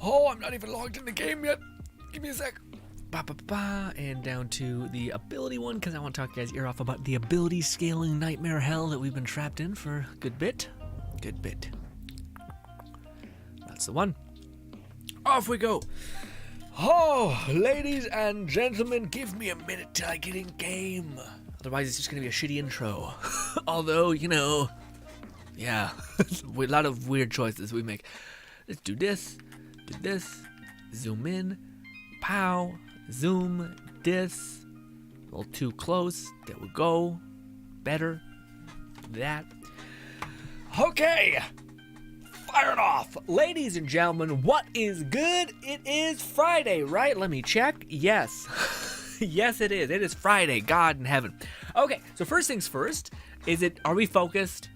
Oh, I'm not even logged in the game yet. Give me a sec. And down to the ability one, because I want to talk you guys' ear off about the ability scaling nightmare hell that we've been trapped in for a good bit. That's the one. Off we go. Oh, ladies and gentlemen, give me a minute till I get in game. Otherwise, it's just going to be a shitty intro. Although, you know, yeah, a lot of weird choices we make. Let's do this, zoom in, pow, zoom, this, a little too close, there we go, better, that. Okay, fire it off. Ladies and gentlemen, what is good? It is Friday, right? Let me check. Yes. Yes, it is. It is Friday. God in heaven. Okay, so first things first, are we focused?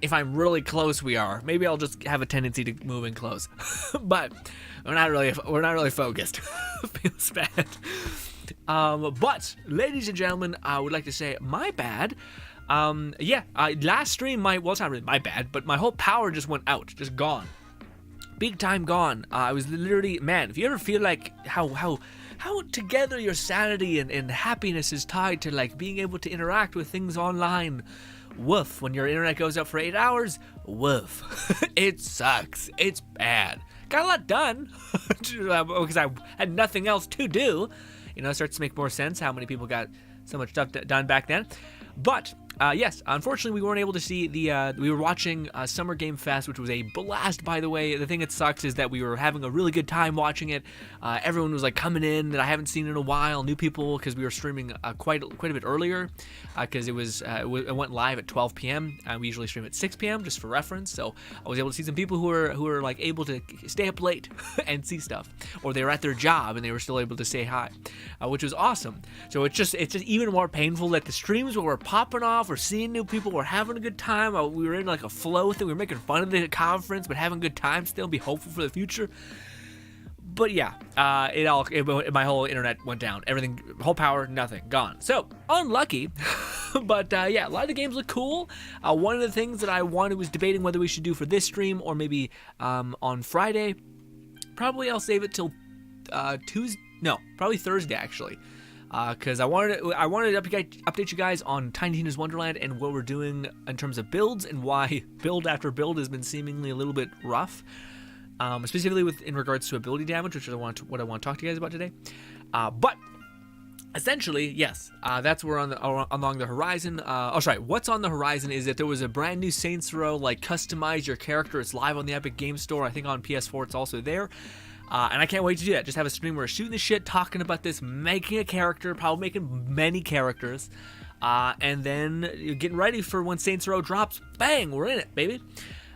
If I'm really close, we are. Maybe I'll just have a tendency to move in close. But we're not really focused. Feels bad. But ladies and gentlemen, I would like to say my bad. Last stream, it's not really my bad, but my whole power just went out, just gone, big time gone. I was literally, man, if you ever feel like how together your sanity and happiness is tied to like being able to interact with things online, woof, when your internet goes up for 8 hours, woof. It sucks. It's bad. Got a lot done because I had nothing else to do. You know, it starts to make more sense how many people got so much stuff done back then. But yes, unfortunately, we weren't able to see we were watching Summer Game Fest, which was a blast, by the way. The thing that sucks is that we were having a really good time watching it. Everyone was like coming in that I haven't seen in a while, new people, because we were streaming quite a bit earlier, because it went live at 12 p.m. We usually stream at 6 p.m. just for reference. So I was able to see some people who were like able to stay up late and see stuff, or they were at their job and they were still able to say hi, which was awesome. So it's just even more painful that the streams were popping off. We're seeing new people. We're having a good time. We were in like a flow thing. We were making fun of the conference, but having a good time still. Be hopeful for the future. But yeah, my whole internet went down. Everything, whole power, nothing, gone. So unlucky. But yeah, a lot of the games look cool. One of the things that I was debating whether we should do for this stream or maybe on Friday. Probably I'll save it till Tuesday. No, probably Thursday actually. Because I wanted to update you guys on Tiny Tina's Wonderland and what we're doing in terms of builds and why build after build has been seemingly a little bit rough, specifically in regards to ability damage, which is what I want to talk to you guys about today. But essentially, yes, that's where along the horizon. What's on the horizon is that there was a brand new Saints Row like customize your character. It's live on the Epic Game Store. I think on PS4 it's also there. And I can't wait to do that. Just have a stream where we're shooting the shit, talking about this, making a character, probably making many characters, and then getting ready for when Saints Row drops. Bang, we're in it, baby.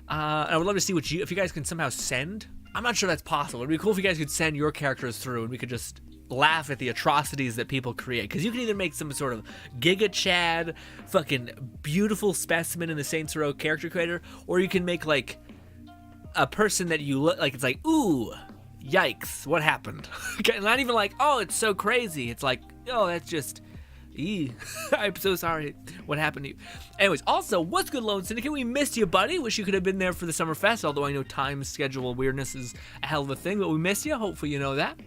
And I would love to see if you guys can somehow send. I'm not sure that's possible. It'd be cool if you guys could send your characters through, and we could just laugh at the atrocities that people create. Because you can either make some sort of Giga Chad, fucking beautiful specimen in the Saints Row character creator, or you can make like a person that you look like. It's like, ooh. Yikes, what happened? Not even like, oh, it's so crazy. It's like, oh, that's just, I'm so sorry what happened to you. Anyways, also, what's good, Lone Syndicate? We missed you, buddy. Wish you could have been there for the Summer Fest, although I know time schedule weirdness is a hell of a thing, but we miss you. Hopefully you know that.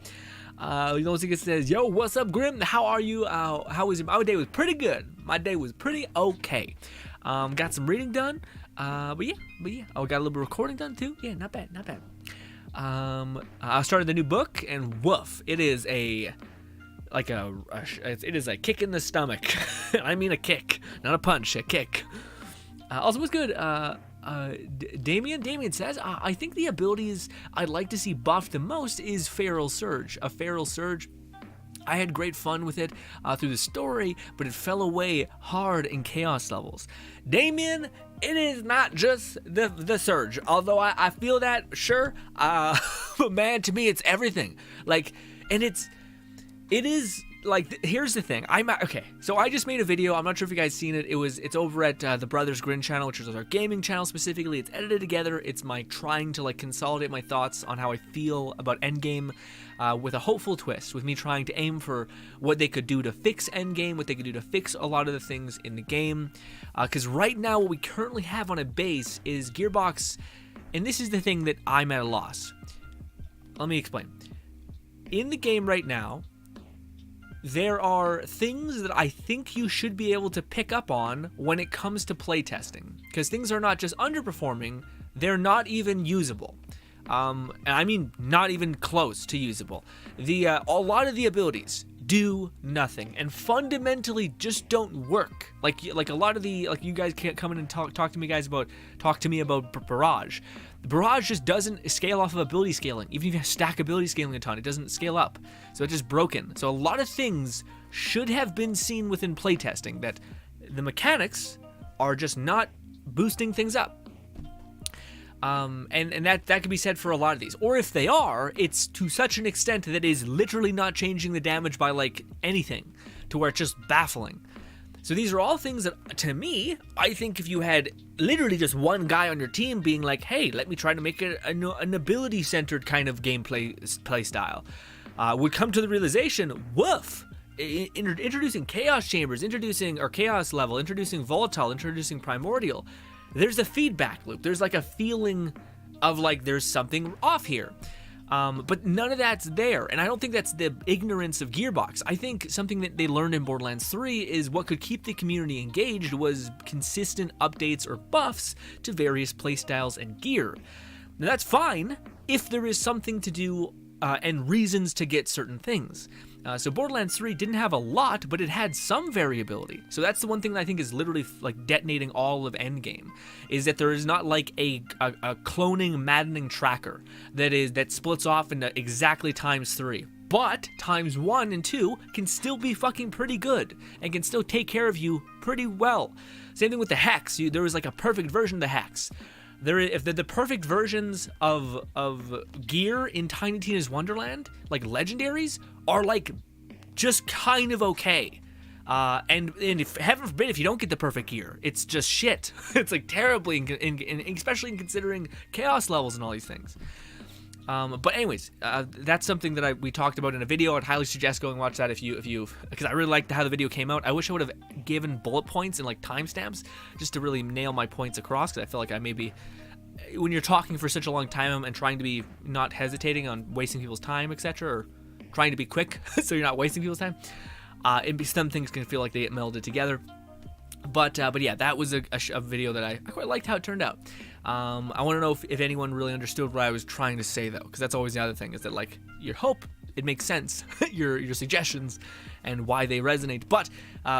Lone Syndicate says, yo, what's up, Grim? How are you? How was your, my day was pretty good. My day was pretty okay. Got some reading done. But yeah. Oh, got a little bit of recording done too. Yeah, not bad. I started the new book, and woof, it is a kick in the stomach. I mean a kick, not a punch, a kick. Also, what's good? Damien says, I think the abilities I'd like to see buffed the most is Feral Surge. A Feral Surge, I had great fun with it through the story, but it fell away hard in chaos levels. Damien, it is not just the surge, although I feel that, sure, but man, to me, it's everything. Like, and it is like, here's the thing. Okay, so I just made a video. I'm not sure if you guys seen it. It's over at the Brothers GRINN channel, which is our gaming channel specifically. It's edited together. It's my trying to like consolidate my thoughts on how I feel about Endgame, with a hopeful twist, with me trying to aim for what they could do to fix Endgame, what they could do to fix a lot of the things in the game. Because right now, what we currently have on a base is Gearbox, and this is the thing that I'm at a loss. Let me explain. In the game right now, there are things that I think you should be able to pick up on when it comes to playtesting, because things are not just underperforming, they're not even usable. And I mean not even close to usable. A lot of the abilities do nothing and fundamentally just don't work. Like a lot of the, like, you guys can't come in and talk to me about Barrage. The Barrage just doesn't scale off of ability scaling. Even if you stack ability scaling a ton, it doesn't scale up. So it's just broken. So a lot of things should have been seen within playtesting, that the mechanics are just not boosting things up. And that could be said for a lot of these. Or if they are, it's to such an extent that it is literally not changing the damage by like anything, to where it's just baffling. So these are all things that, to me, I think if you had literally just one guy on your team being like, hey, let me try to make an ability-centered kind of play style, would come to the realization, woof, introducing Chaos Chambers, introducing Chaos Level, introducing Volatile, introducing Primordial, there's a feedback loop. There's like a feeling of like there's something off here. But none of that's there, and I don't think that's the ignorance of Gearbox. I think something that they learned in Borderlands 3 is what could keep the community engaged was consistent updates or buffs to various playstyles and gear. Now that's fine if there is something to do and reasons to get certain things. So Borderlands 3 didn't have a lot, but it had some variability. So that's the one thing that I think is literally like detonating all of Endgame, is that there is not like a cloning, maddening tracker that splits off into exactly ×3. But ×1 and 2 can still be fucking pretty good and can still take care of you pretty well. Same thing with the Hex. There was like a perfect version of the Hex. If the perfect versions of gear in Tiny Tina's Wonderland, like legendaries, are like just kind of okay. And if, heaven forbid, if you don't get the perfect gear, it's just shit. It's like terribly, especially in considering chaos levels and all these things. But anyways, that's something that we talked about in a video. I'd highly suggest going watch that if you, because I really liked how the video came out. I wish I would have given bullet points and like timestamps just to really nail my points across, because I feel like I maybe, when you're talking for such a long time and trying to be not hesitating on wasting people's time, etc., or trying to be quick so you're not wasting people's time, some things can feel like they get melded together. But yeah, that was a video that I quite liked how it turned out. I want to know if anyone really understood what I was trying to say, though, because that's always the other thing, is that like your hope, it makes sense, your suggestions and why they resonate. But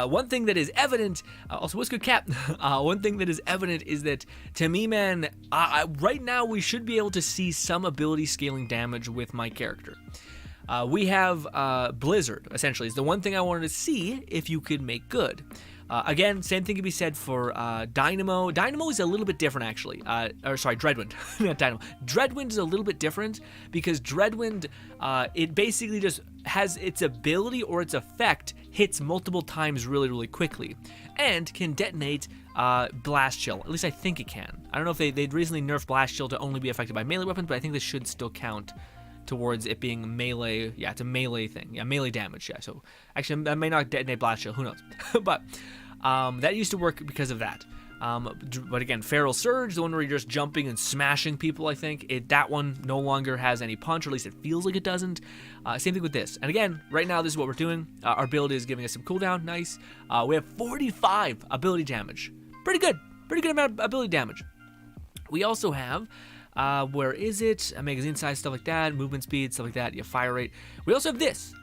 one thing that is evident, also what's good, Cap? One thing that is evident is that, to me, man, right now we should be able to see some ability scaling damage with my character. We have Blizzard, essentially, is the one thing I wanted to see if you could make good. Again, same thing can be said for Dynamo. Dynamo is a little bit different, actually. Dreadwind, not Dynamo. Dreadwind is a little bit different because Dreadwind, it basically just has its ability or its effect hits multiple times really, really quickly and can detonate Blast Chill. At least I think it can. I don't know if they'd recently nerfed Blast Chill to only be affected by melee weapons, but I think this should still count towards it being melee. Yeah, it's a melee thing. Yeah, melee damage. Yeah, so actually that may not detonate Blast Chill, who knows. But that used to work because of that. But again, Feral Surge, the one where you're just jumping and smashing people, I think, that one no longer has any punch, or at least it feels like it doesn't. Same thing with this. And again, right now this is what we're doing. Our build is giving us some cooldown, nice. We have 45 ability damage. Pretty good amount of ability damage. We also have where is it? Magazine size, stuff like that, movement speed, stuff like that, yeah, fire rate. We also have this.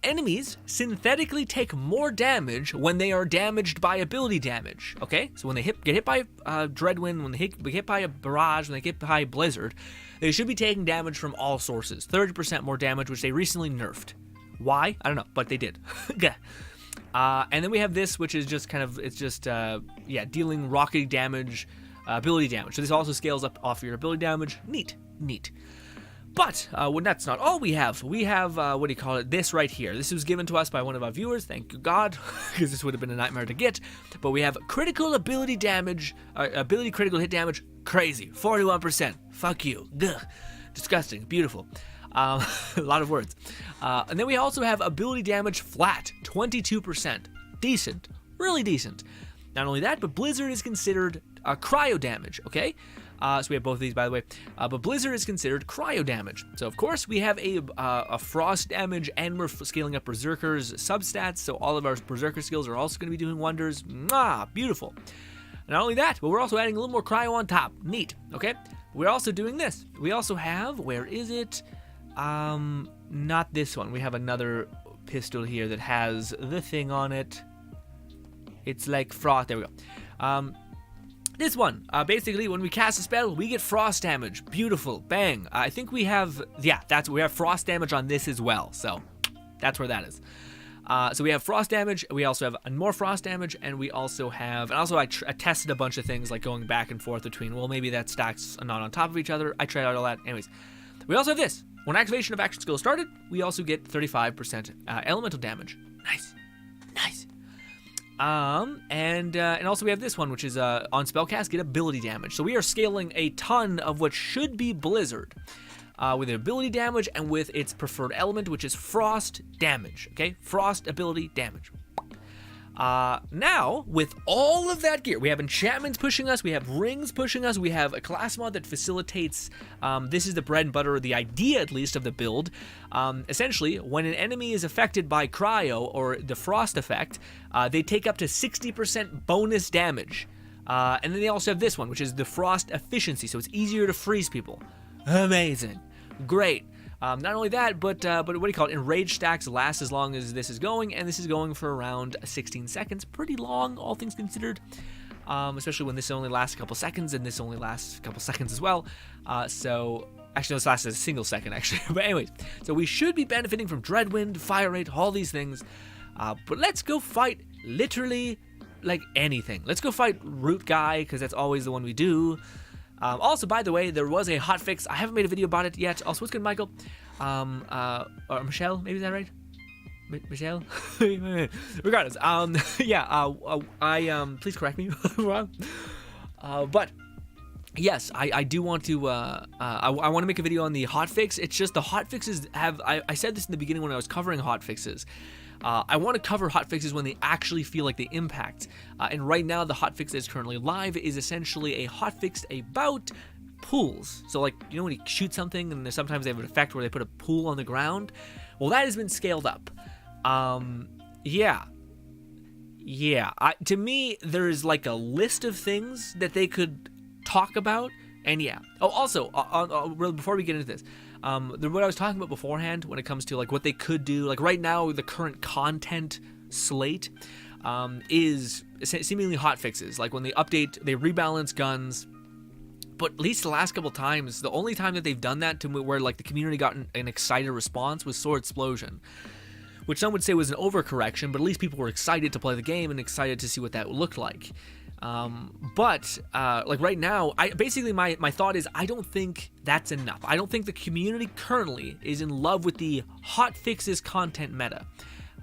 Enemies synthetically take more damage when they are damaged by ability damage, okay? So when they get hit by Dreadwind, when they get hit by a Barrage, when they get hit by Blizzard, they should be taking damage from all sources. 30% more damage, which they recently nerfed. Why? I don't know, but they did. Yeah. And then we have this, which is just kind of, it's just, dealing rocket damage, ability damage. So this also scales up off your ability damage. Neat. But well, that's not all we have. We have, what do you call it, this right here. This was given to us by one of our viewers, thank you God, because this would have been a nightmare to get. But we have critical ability damage, ability critical hit damage, crazy, 41%. Fuck you. Ugh. Disgusting. Beautiful. A lot of words. And then we also have ability damage flat, 22%. Decent. Really decent. Not only that, but Blizzard is considered cryo damage, okay? So we have both of these, by the way. But Blizzard is considered cryo damage. So, of course, we have a frost damage, and we're scaling up Berserker's substats, so all of our Berserker skills are also going to be doing wonders. Mwah, beautiful. Not only that, but we're also adding a little more cryo on top. Neat, okay? We're also doing this. We also have, where is it? Not this one. We have another pistol here that has the thing on it. It's like frost. There we go. This one, basically, when we cast a spell, we get frost damage. Beautiful. Bang. I think we have, yeah, we have frost damage on this as well. So that's where that is. So we have frost damage. We also have more frost damage, and we also have, and also I tested a bunch of things, like going back and forth between, well, maybe that stacks not on top of each other. I tried out all that. Anyways, we also have this. When activation of action skill started, we also get 35% elemental damage. Nice. Nice. And also we have this one, which is on spellcast, get ability damage. So we are scaling a ton of what should be Blizzard with an ability damage and with its preferred element, which is frost damage. Okay, frost ability damage. Now, with all of that gear, we have enchantments pushing us, we have rings pushing us, we have a class mod that facilitates, this is the bread and butter, the idea at least of the build. Essentially, when an enemy is affected by cryo or the frost effect, they take up to 60% bonus damage. And then they also have this one, which is the frost efficiency, so it's easier to freeze people. Amazing. Great. Not only that, but what do you call it? Enraged stacks last as long as this is going, and this is going for around 16 seconds. Pretty long, all things considered, especially when this only lasts a couple seconds, and this only lasts a couple seconds as well. So, actually, this lasts a single second, actually. But anyways, so we should be benefiting from Dreadwind, Fire Rate, all these things. But let's go fight literally, like, anything. Let's go fight Root Guy, because that's always the one we do. Also, by the way, there was a hotfix. I haven't made a video about it yet. Also, what's good, Michael? Or Michelle, maybe, is that right? Michelle? Regardless, yeah, please correct me if I'm wrong. But, yes, I do want to, I want to make a video on the hotfix. It's just the hotfixes have, I said this in the beginning when I was covering hotfixes. I want to cover hotfixes when they actually feel like they impact. And right now, the hotfix that is currently live is essentially a hotfix about pools. So, like, you know when you shoot something and sometimes they have an effect where they put a pool on the ground? Well, that has been scaled up. Yeah. To me, there's like a list of things that they could talk about. And yeah. Oh, also, before we get into this, what I was talking about beforehand when it comes to like what they could do, like right now the current content slate is seemingly hotfixes. Like when they update, they rebalance guns. But at least the last couple times, the only time that they've done that to where like the community got an excited response was Sword Explosion, which some would say was an overcorrection, but at least people were excited to play the game and excited to see what that looked like. But like right now, basically my thought is I don't think that's enough. I don't think the community currently is in love with the hotfixes content meta.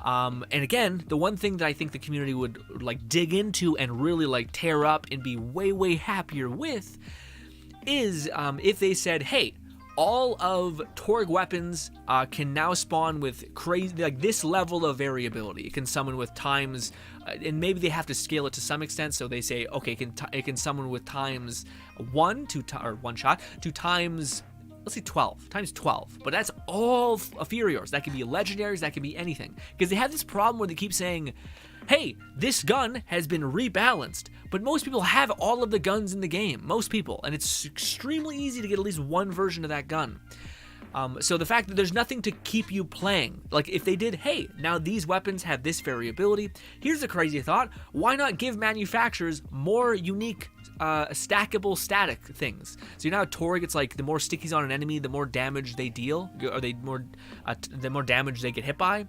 And again, the one thing that I think the community would like dig into and really like tear up and be way happier with is if they said, hey, all of Torg weapons can now spawn with crazy, like this level of variability. It can summon with times, and maybe they have to scale it to some extent. So they say, okay, it can summon with times 1 shot to times, let's say 12, times 12. But that's all Furiors. That could be legendaries. That could be anything. Because they have this problem where they keep saying, hey, this gun has been rebalanced, but most people have all of the guns in the game, most people, and it's extremely easy to get at least one version of that gun. So the fact that there's nothing to keep you playing, like if they did, hey, now these weapons have this variability, here's a crazy thought, why not give manufacturers more unique stackable static things? So you know how Torg, it's like the more stickies on an enemy, the more damage they deal, or the more damage they get hit by.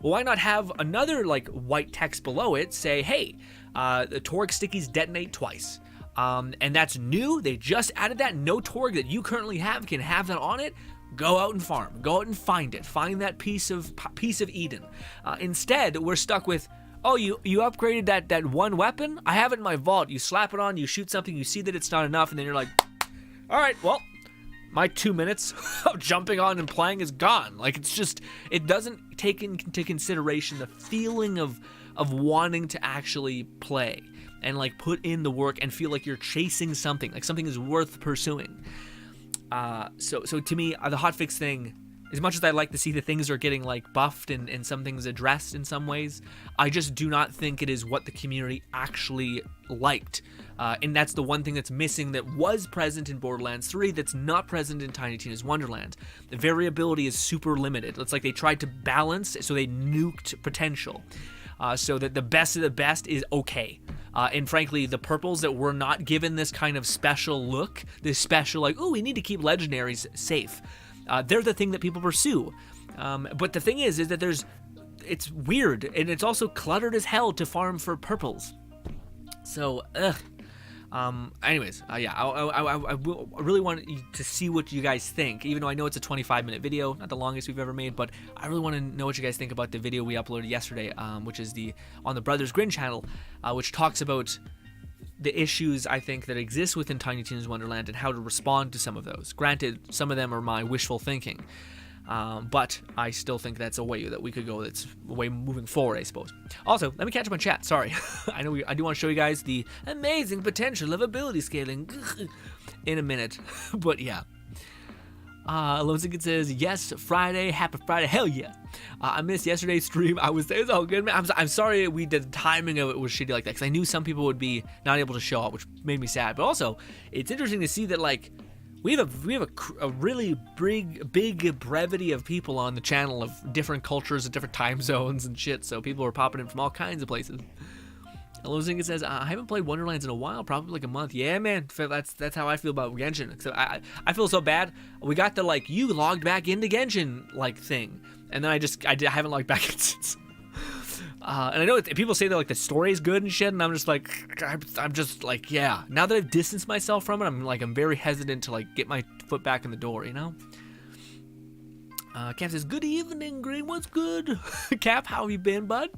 Well, why not have another like white text below it say, hey, the Torg stickies detonate twice. And that's new. They just added that. No Torg that you currently have can have that on it. Go out and farm. Go out and find it. Find that piece of Eden. Instead, we're stuck with, oh, you upgraded that one weapon? I have it in my vault. You slap it on, you shoot something, you see that it's not enough, and then you're like, all right, well, my 2 minutes of jumping on and playing is gone. Like, it's just, it doesn't take into consideration the feeling of wanting to actually play and like put in the work and feel like you're chasing something, like something is worth pursuing. So to me, the hotfix thing, as much as I like to see the things are getting like buffed and some things addressed in some ways, I just do not think it is what the community actually liked. And that's the one thing that's missing that was present in Borderlands 3 that's not present in Tiny Tina's Wonderland. The variability is super limited. It's like they tried to balance, so they nuked potential. So that the best of the best is okay. And frankly, the purples that were not given this kind of special look, this special like, oh, we need to keep legendaries safe. They're the thing that people pursue. But the thing is that it's weird, and it's also cluttered as hell to farm for purples. So, anyways, yeah, I really want to see what you guys think, even though I know it's a 25-minute video, not the longest we've ever made, but I really want to know what you guys think about the video we uploaded yesterday, which is on the Brothers GRINN channel, which talks about the issues I think that exist within Tiny Tina's Wonderland and how to respond to some of those. Granted, some of them are my wishful thinking, but I still think that's a way that we could go. That's a way moving forward, I suppose. Also, let me catch up on chat. Sorry, I do want to show you guys the amazing potential of ability scaling in a minute, but yeah. Lone Sicket says, yes, Friday, happy Friday, hell yeah. I missed yesterday's stream. I was there, it's all good, man. I'm sorry the timing of it was shitty like that, because I knew some people would be not able to show up, which made me sad. But also, it's interesting to see that, like, we have a really big brevity of people on the channel of different cultures and different time zones and shit, so people are popping in from all kinds of places. Lone Sicket says, I haven't played Wonderlands in a while, probably like a month. Yeah, man, that's how I feel about Genshin. So I feel so bad. We got the, like, you logged back into Genshin, like, thing. And then I haven't logged back in since. And I know people say that, like, the story is good and shit, and I'm just like, yeah. Now that I've distanced myself from it, I'm very hesitant to, like, get my foot back in the door, you know? Cap says, good evening, Green, what's good? Cap, how have you been, bud?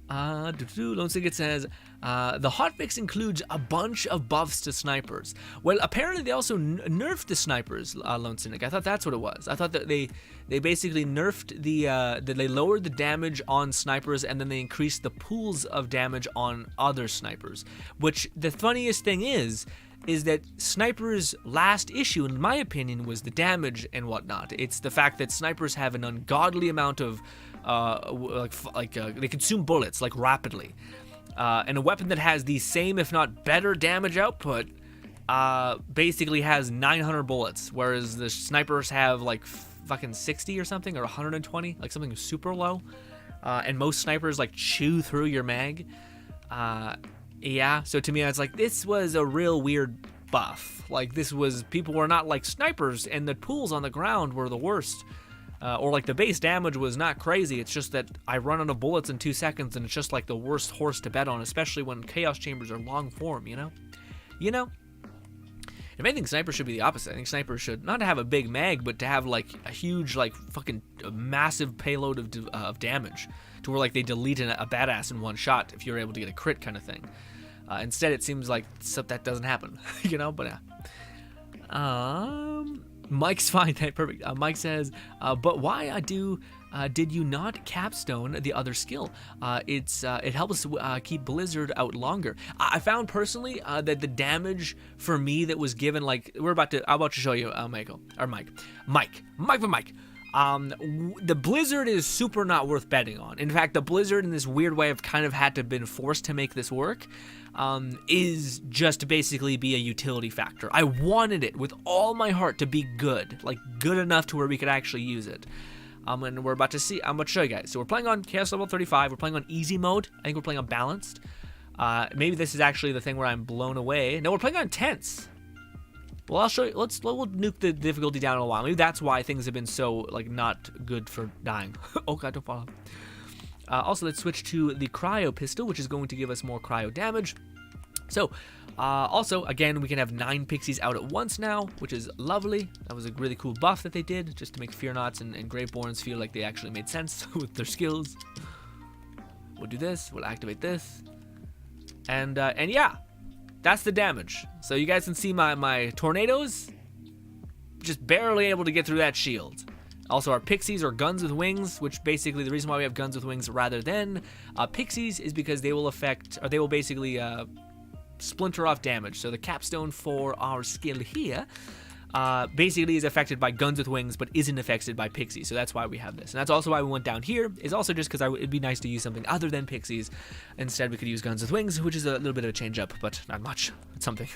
Lone Sicket says, the hotfix includes a bunch of buffs to snipers. Well, apparently they also nerfed the snipers, Lone Cynic. I thought that's what it was. I thought that they basically nerfed they lowered the damage on snipers, and then they increased the pools of damage on other snipers. Which, the funniest thing is that snipers' last issue, in my opinion, was the damage and whatnot. It's the fact that snipers have an ungodly amount of they consume bullets like rapidly, and a weapon that has the same if not better damage output basically has 900 bullets, whereas the snipers have like fucking 60 or something, or 120, like something super low, and most snipers like chew through your mag. Yeah, so to me it's like, this was a real weird buff. Like, people were not like snipers, and the pools on the ground were the worst. Or like the base damage was not crazy, it's just that I run out of bullets in 2 seconds, and it's just like the worst horse to bet on, especially when Chaos Chambers are long form, you know? If anything, snipers should be the opposite. I think snipers should not have a big mag, but to have like a huge, like fucking massive payload of damage, to where like they delete a badass in one shot if you're able to get a crit kind of thing. Instead, it seems like that doesn't happen, you know? But yeah. Mike's fine. Perfect. Mike says, but why did you not capstone the other skill? It helps keep Blizzard out longer. I found personally that the damage for me that was given, like, I'm about to show you, Mike. The Blizzard is super not worth betting on. In fact, the Blizzard, in this weird way, I've kind of had to have been forced to make this work, is just to basically be a utility factor. I wanted it with all my heart to be good, like good enough to where we could actually use it. And I'm about to show you guys. So we're playing on Chaos level 35. We're playing on easy mode. I think we're playing on balanced. Maybe this is actually the thing where I'm blown away. No, we're playing on tense. Well, I'll show you. We'll nuke the difficulty down in a while. Maybe that's why things have been so, like, not good for dying. Oh god, don't fall off. Also, let's switch to the cryo pistol, which is going to give us more cryo damage. So, also, again, we can have 9 pixies out at once now, which is lovely. That was a really cool buff that they did, just to make Fear Nots and Graveborns feel like they actually made sense with their skills. We'll do this, we'll activate this. And yeah, that's the damage. So you guys can see my tornadoes, just barely able to get through that shield. Also, our pixies are guns with wings, which basically the reason why we have guns with wings rather than pixies is because they will affect, or they will basically splinter off damage. So the capstone for our skill here basically is affected by guns with wings, but isn't affected by pixies. So that's why we have this. And that's also why we went down here, is also just because it'd be nice to use something other than pixies. Instead, we could use guns with wings, which is a little bit of a change up, but not much. It's something.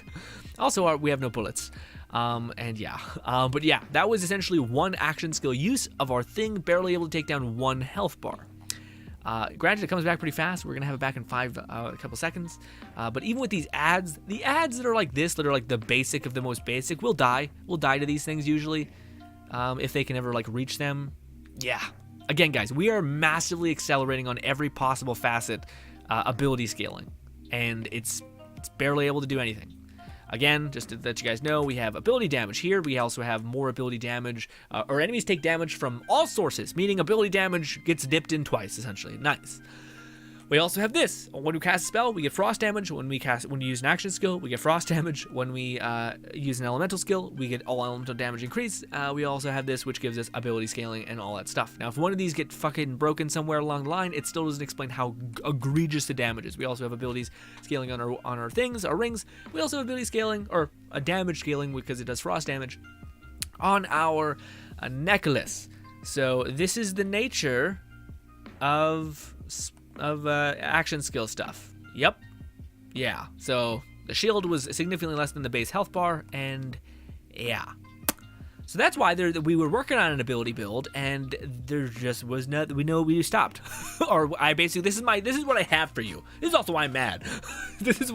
Also, we have no bullets. And yeah, but yeah, that was essentially one action skill use of our thing, barely able to take down 1 health bar. Granted, it comes back pretty fast. We're gonna have it back in a couple seconds. But even with these ads, the ads that are like this, that are like the basic of the most basic, will die. We'll die to these things usually, if they can ever like reach them. Yeah. Again, guys, we are massively accelerating on every possible facet, ability scaling, and it's barely able to do anything. Again, just to let you guys know, we have ability damage here. We also have more ability damage. Our enemies take damage from all sources, meaning ability damage gets dipped in twice, essentially. Nice. We also have this. When we cast a spell, we get frost damage. When we use an action skill, we get frost damage. When we use an elemental skill, we get all elemental damage increase. We also have this, which gives us ability scaling and all that stuff. Now, if one of these get fucking broken somewhere along the line, it still doesn't explain how egregious the damage is. We also have abilities scaling on our things, our rings. We also have ability scaling, or a damage scaling, because it does frost damage, on our necklace. So this is the nature of action skill stuff. Yep. Yeah. So the shield was significantly less than the base health bar, and yeah. So that's why we were working on an ability build, and there just was no. We stopped. Or I basically this is what I have for you. This is also why I'm mad. This is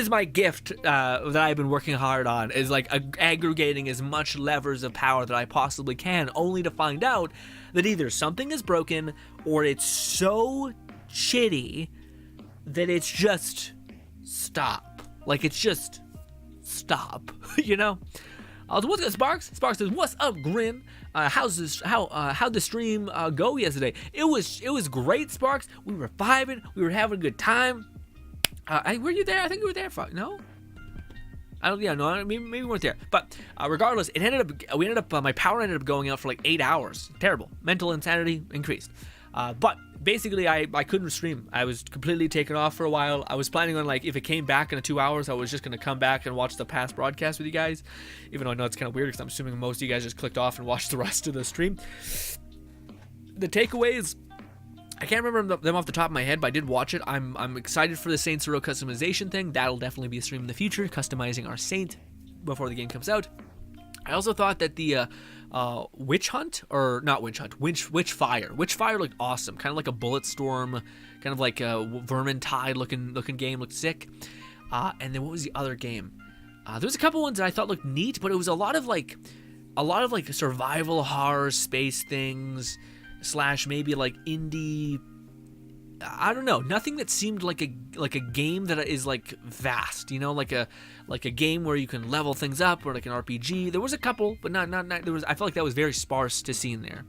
my gift that I've been working hard on, is like aggregating as much levers of power that I possibly can, only to find out that either something is broken or it's so shitty that it's just stop. Like, it's just stop. You know? What's good, Sparks? Sparks says, "What's up, Grin? How'd the stream go yesterday?" It was great, Sparks. We were vibing. We were having a good time. Were you there? I think you were there. No. I don't. Yeah, no. Maybe we weren't there. But regardless, my power ended up going out for like 8 hours. Terrible. Mental insanity increased. But basically, I couldn't stream. I was completely taken off for a while. I was planning on, like, if it came back in 2 hours, I was just gonna come back and watch the past broadcast with you guys. Even though I know it's kind of weird, because I'm assuming most of you guys just clicked off and watched the rest of the stream. The takeaways, I can't remember them off the top of my head, but I did watch it. I'm excited for the Saints Row customization thing. That'll definitely be a stream in the future, customizing our Saint before the game comes out. I also thought that the Witchfire looked awesome, kind of like a Bulletstorm, kind of like a Vermintide looking game, looked sick. And then what was the other game? There was a couple ones that I thought looked neat, but it was a lot of like survival horror space things, / maybe like indie. I don't know, nothing that seemed like a game that is like vast, you know, like a game where you can level things up, or like an RPG. There was a couple, but not there was. I felt like that was very sparse to see in there.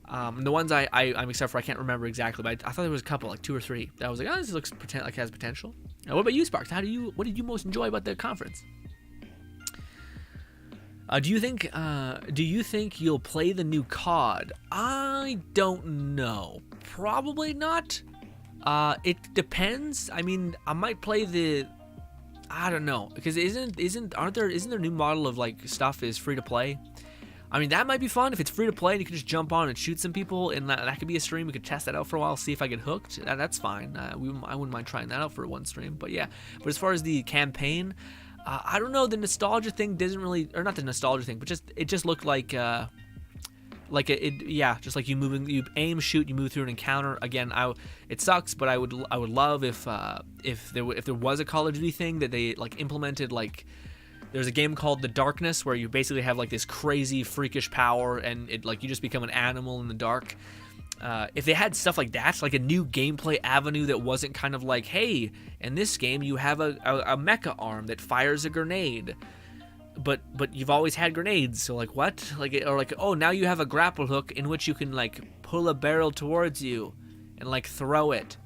The ones I'm except for I can't remember exactly, but I thought there was a couple, like 2 or 3. That was like, oh, this looks like it has potential. What about you, Sparks? What did you most enjoy about the conference? Do you think you'll play the new COD? I don't know. Probably not. It depends. I mean, I might play I don't know, because isn't there new model of like stuff is free to play? I mean, that might be fun if it's free to play and you can just jump on and shoot some people, and that could be a stream. We could test that out for a while, see if I get hooked. That's fine. I wouldn't mind trying that out for one stream. But yeah. But as far as the campaign, I don't know. The nostalgia thing doesn't really, or not the nostalgia thing, but it just looked like just like you aim, shoot, you move through an encounter. Again, it sucks, but I would love if there was a Call of Duty thing that they like implemented. Like, there's a game called The Darkness where you basically have like this crazy freakish power, and it like you just become an animal in the dark. if they had stuff like that, like a new gameplay avenue that wasn't kind of like, hey, in this game you have a mecha arm that fires a grenade, but you've always had grenades, so like what? Like, or like, oh, now you have a grapple hook in which you can like pull a barrel towards you and like throw it,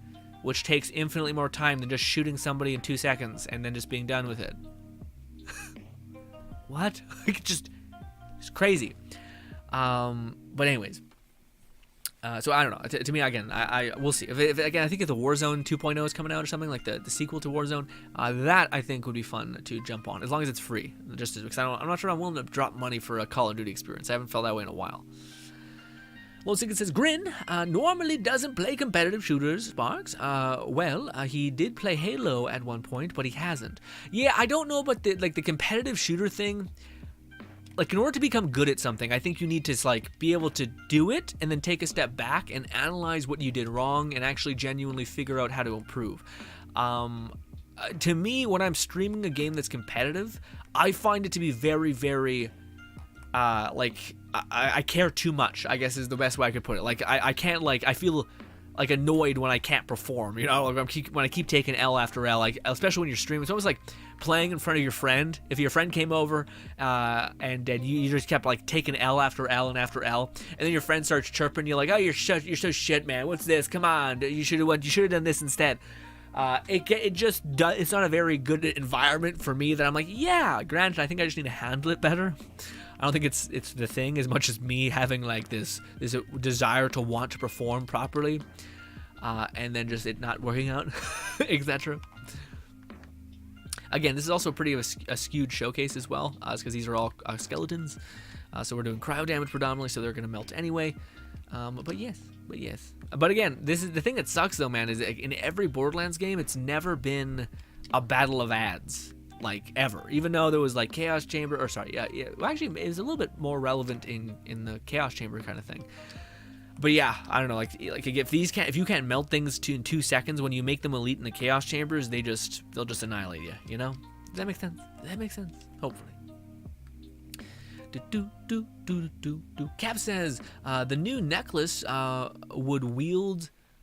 which takes infinitely more time than just shooting somebody in 2 seconds and then just being done with it. What? Like, it's crazy. But anyways. So I don't know. To me, again, we'll see. If again, I think if the Warzone 2.0 is coming out or something like the sequel to Warzone, that I think would be fun to jump on, as long as it's free. Just because I'm not sure I'm willing to drop money for a Call of Duty experience. I haven't felt that way in a while. Well, it says Grin normally doesn't play competitive shooters. Sparks. He did play Halo at one point, but he hasn't. Yeah, I don't know about the competitive shooter thing. Like, in order to become good at something, I think you need to like be able to do it and then take a step back and analyze what you did wrong and actually genuinely figure out how to improve. To me, when I'm streaming a game that's competitive, I find it to be very, very I care too much, I guess is the best way I could put it. Like, I can't, like, I feel like annoyed when I can't perform, you know, like when I keep taking L after L, like, especially when you're streaming. It's almost like playing in front of your friend. If your friend came over and then you just kept like taking L after L and after L, and then your friend starts chirping you like, oh, you're so shit, man, what's this, come on, you should have done this instead. It's not a very good environment for me that I'm like, yeah, granted, I think I just need to handle it better. I don't think it's the thing as much as me having like this desire to want to perform properly, and then just it not working out, etc. Again, this is also pretty of a skewed showcase as well, because these are all skeletons. So we're doing cryo damage predominantly, so they're going to melt anyway. But yes. But again, this is the thing that sucks though, man, is in every Borderlands game, it's never been a battle of ads. Like, ever. Even though there was like Chaos Chamber, or sorry, well, actually it was a little bit more relevant in the Chaos Chamber kind of thing. But yeah, I don't know, like if you can't melt things in 2 seconds, when you make them elite in the Chaos Chambers, they'll just annihilate you, you know? Does that make sense? Hopefully. Cap says the new necklace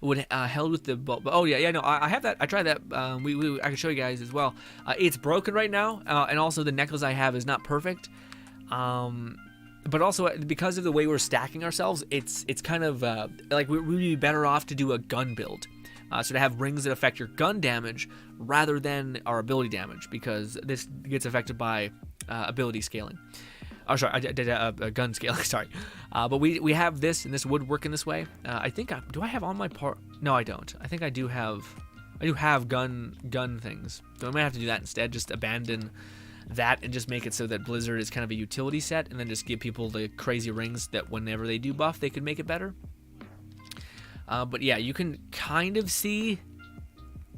would held with the bulb. Oh yeah, no, I have that. I tried that. I can show you guys as well. It's broken right now, and also the necklace I have is not perfect. But also because of the way we're stacking ourselves, it's kind of like we'd be better off to do a gun build. So to have rings that affect your gun damage rather than our ability damage, because this gets affected by ability scaling. Oh, sorry, I did a gun scaling, sorry. But we have this, and this would work in this way. I think, do I have on my part? No, I don't. I think I do have gun things. So I might have to do that instead, just abandon that and just make it so that Blizzard is kind of a utility set, and then just give people the crazy rings that whenever they do buff, they could make it better. But yeah, you can kind of see,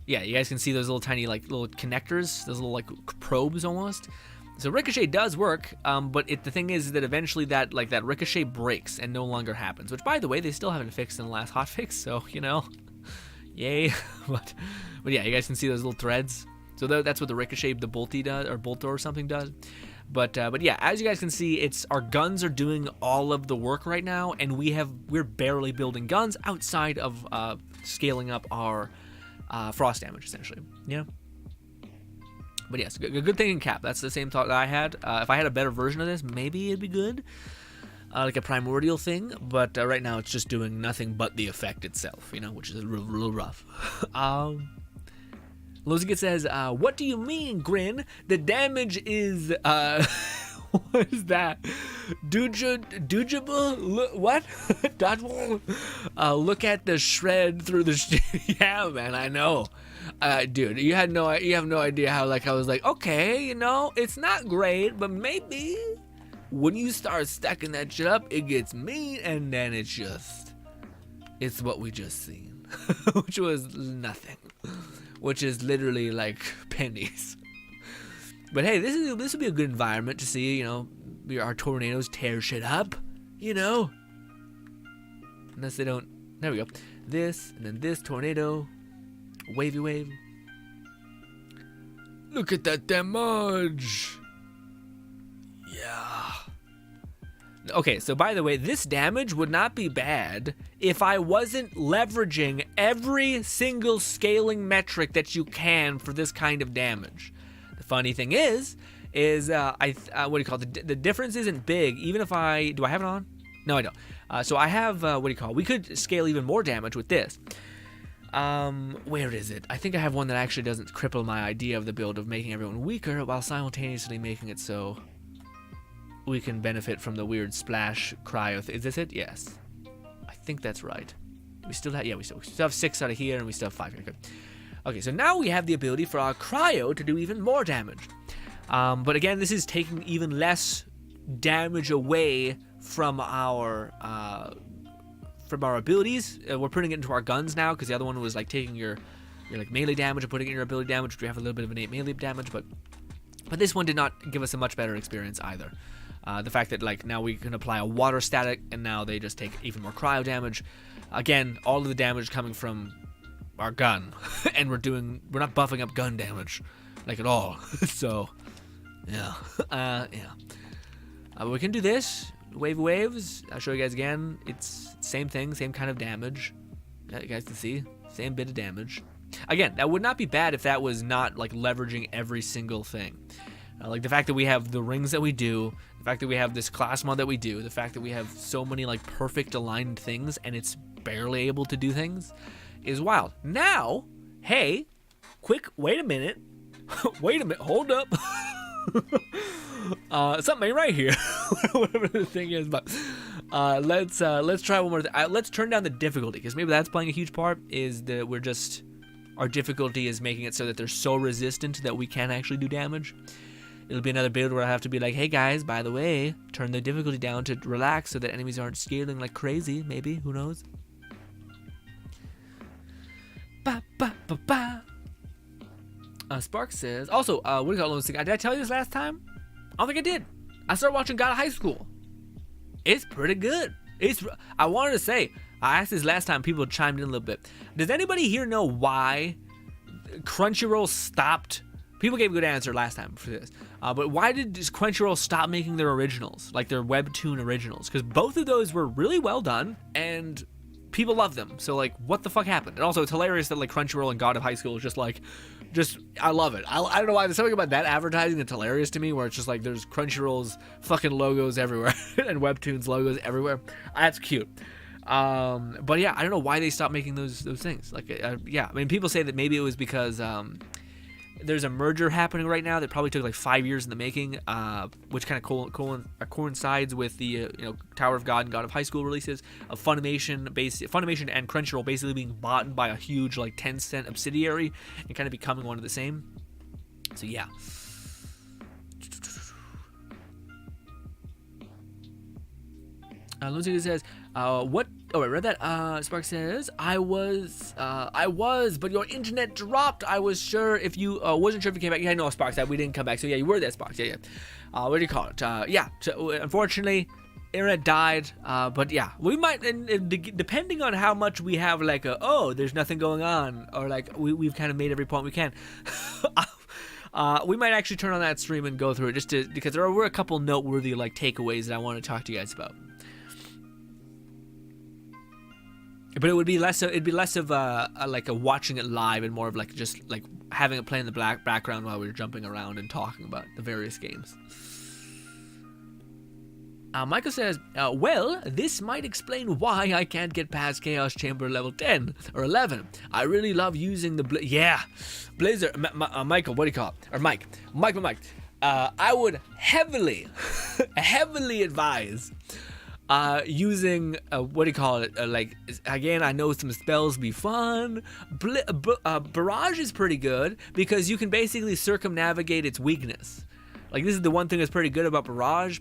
yeah, you guys can see those little tiny, like, little connectors, those little, like, probes almost. So Ricochet does work, but the thing is that eventually that Ricochet breaks and no longer happens, which, by the way, they still haven't fixed in the last hotfix, so, you know, yay. but yeah, you guys can see those little threads. So that's what the Ricochet, the Bolty does, or Bolter or something does. But yeah, as you guys can see, our guns are doing all of the work right now, and we're barely building guns outside of scaling up our frost damage, essentially. Yeah. But yes, good thing in Cap. That's the same thought that I had. If I had a better version of this, maybe it'd be good. Like a primordial thing. But right now, it's just doing nothing but the effect itself, you know, which is a little rough. Lozigit says, what do you mean, Grin? The damage is, what is that? Dodgeable? What? Dodgeable? Look at the shred through the yeah, man, I know. Dude, you have no idea how, like, I was like, okay, you know, it's not great, but maybe when you start stacking that shit up, it gets mean, and then it's what we just seen, which was nothing, which is literally like pennies. But hey, this would be a good environment to see, you know, our tornadoes tear shit up, you know, unless they don't. There we go. This and then this tornado. Wavy wave. Look at that damage. Yeah. Okay, so by the way, this damage would not be bad if I wasn't leveraging every single scaling metric that you can for this kind of damage. The funny thing is what do you call it? The difference isn't big. Even if do I have it on? No, I don't. So I have, we could scale even more damage with this. Where is it? I think I have one that actually doesn't cripple my idea of the build of making everyone weaker while simultaneously making it so we can benefit from the weird splash cryo. Is this it? Yes. I think that's right. We still have, we still have 6 out of here and we still have 5 here. Good. Okay, so now we have the ability for our cryo to do even more damage. But again, this is taking even less damage away from our abilities. We're putting it into our guns now because the other one was like taking your like melee damage and putting it in your ability damage, which we have a little bit of innate melee damage, but this one did not give us a much better experience either. The fact that like now we can apply a water static and now they just take even more cryo damage. Again, all of the damage coming from our gun, and we're not buffing up gun damage like at all. So yeah, we can do this. Wave of waves. I'll show you guys again. It's same thing, same kind of damage. You guys can see, same bit of damage. Again, that would not be bad if that was not like leveraging every single thing. Like the fact that we have the rings that we do, the fact that we have this class mod that we do, the fact that we have so many like perfect aligned things and it's barely able to do things is wild. Now, hey, wait a minute, hold up. Something ain't right here. Whatever the thing is, but let's try one more. Let's turn down the difficulty because maybe that's playing a huge part. Is that our difficulty is making it so that they're so resistant that we can't actually do damage. It'll be another build where I have to be like, hey guys, by the way, turn the difficulty down to relax so that enemies aren't scaling like crazy. Maybe, who knows? Ba ba ba ba. Spark says, also, what do you call it? Did I tell you this last time? I don't think I did. I started watching God of High School. It's pretty good. I wanted to say, I asked this last time, people chimed in a little bit. Does anybody here know why Crunchyroll stopped? People gave a good answer last time for this. But why did Crunchyroll stop making their originals, like their webtoon originals? Because both of those were really well done, and people love them. So, like, what the fuck happened? And also, it's hilarious that, like, Crunchyroll and God of High School is just I love it. I don't know why. There's something about that advertising that's hilarious to me, where it's just like there's Crunchyroll's fucking logos everywhere and Webtoons logos everywhere. That's cute. But yeah, I don't know why they stopped making those things. Like, yeah, I mean, people say that maybe it was because there's a merger happening right now that probably took like 5 years in the making, which kind of coincides with the Tower of God and God of High School releases of Funimation and Crunchyroll basically being bought by a huge like Tencent subsidiary and kind of becoming one of the same. So yeah. Lucy says, what? Oh, I read that. Spark says, I was, but your internet dropped. I was sure if you, wasn't sure if you came back. Yeah, no, Sparks, that we didn't come back. So yeah, you were there, Sparks. Yeah. What do you call it? Yeah. So unfortunately, internet died. But yeah, we might, and depending on how much we have, like, there's nothing going on, or like we've kind of made every point we can. We might actually turn on that stream and go through it because there were a couple noteworthy like takeaways that I want to talk to you guys about. But it'd be less of like a watching it live and more of like just like having it play in the background while we were jumping around and talking about the various games. Michael says, well, this might explain why I can't get past Chaos Chamber level 10 or 11. I really love using the Blazer. Michael, what do you call it? Or Mike. I would heavily advise using like, again, I know some spells be fun. Barrage is pretty good because you can basically circumnavigate its weakness. Like, this is the one thing that's pretty good about Barrage,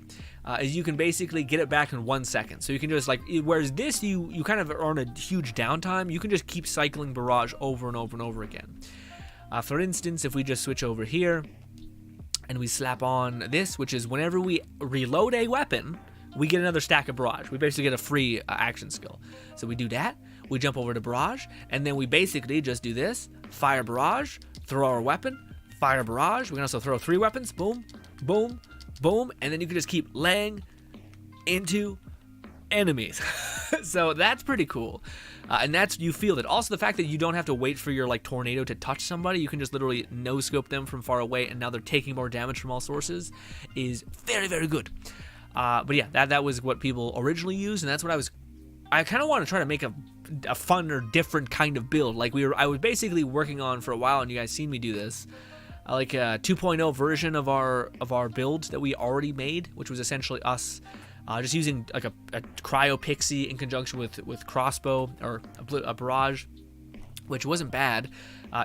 is you can basically get it back in 1 second. So you can just, like, whereas this, you kind of are on a huge downtime. You can just keep cycling Barrage over and over and over again. For instance, if we just switch over here and we slap on this, which is whenever we reload a weapon, we get another stack of Barrage. We basically get a free action skill. So we do that, we jump over to Barrage, and then we basically just do this, fire Barrage, throw our weapon, fire Barrage. We can also throw 3 weapons, boom, boom, boom, and then you can just keep laying into enemies. So that's pretty cool. And you feel it. Also, the fact that you don't have to wait for your like tornado to touch somebody, you can just literally no scope them from far away, and now they're taking more damage from all sources, is very, very good. But yeah, that was what people originally used, and that's what I kind of want to try to make a fun or different kind of build. Like I was basically working on for a while, and you guys seen me do this. Like a 2.0 version of our build that we already made, which was essentially us just using like a cryo pixie in conjunction with crossbow or a barrage, which wasn't bad.